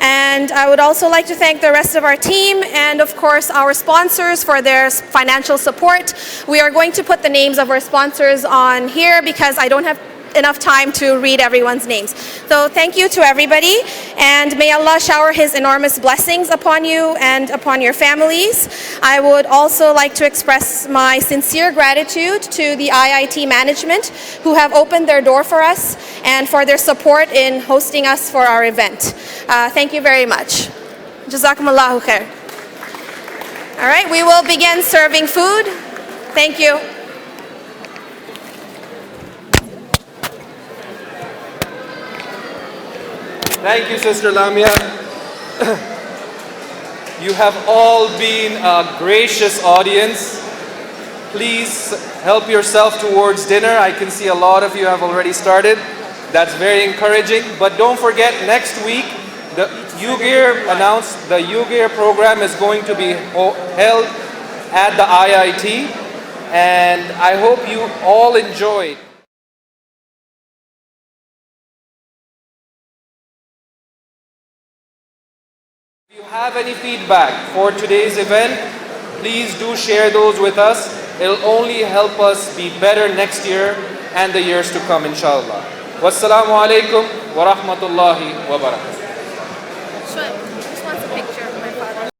And I would also like to thank the rest of our team and, of course, our sponsors for their financial support. We are going to put the names of our sponsors on here because I don't have enough time to read everyone's names. So thank you to everybody, and may Allah shower His enormous blessings upon you and upon your families. I would also like to express my sincere gratitude to the IIT management who have opened their door for us and for their support in hosting us for our event. Thank you very much. Jazakumullahu khair. All right, we will begin serving food. Thank you. Thank you, Sister Lamia. You have all been a gracious audience. Please help yourself towards dinner. I can see a lot of you have already started. That's very encouraging. But don't forget, next week, the Uighur announced the Uighur program is going to be held at the IIT. And I hope you all enjoyed. If you have any feedback for today's event, please do share those with us. It'll only help us be better next year and the years to come, inshallah. Wassalamu alaikum wa rahmatullahi wa barakatuh.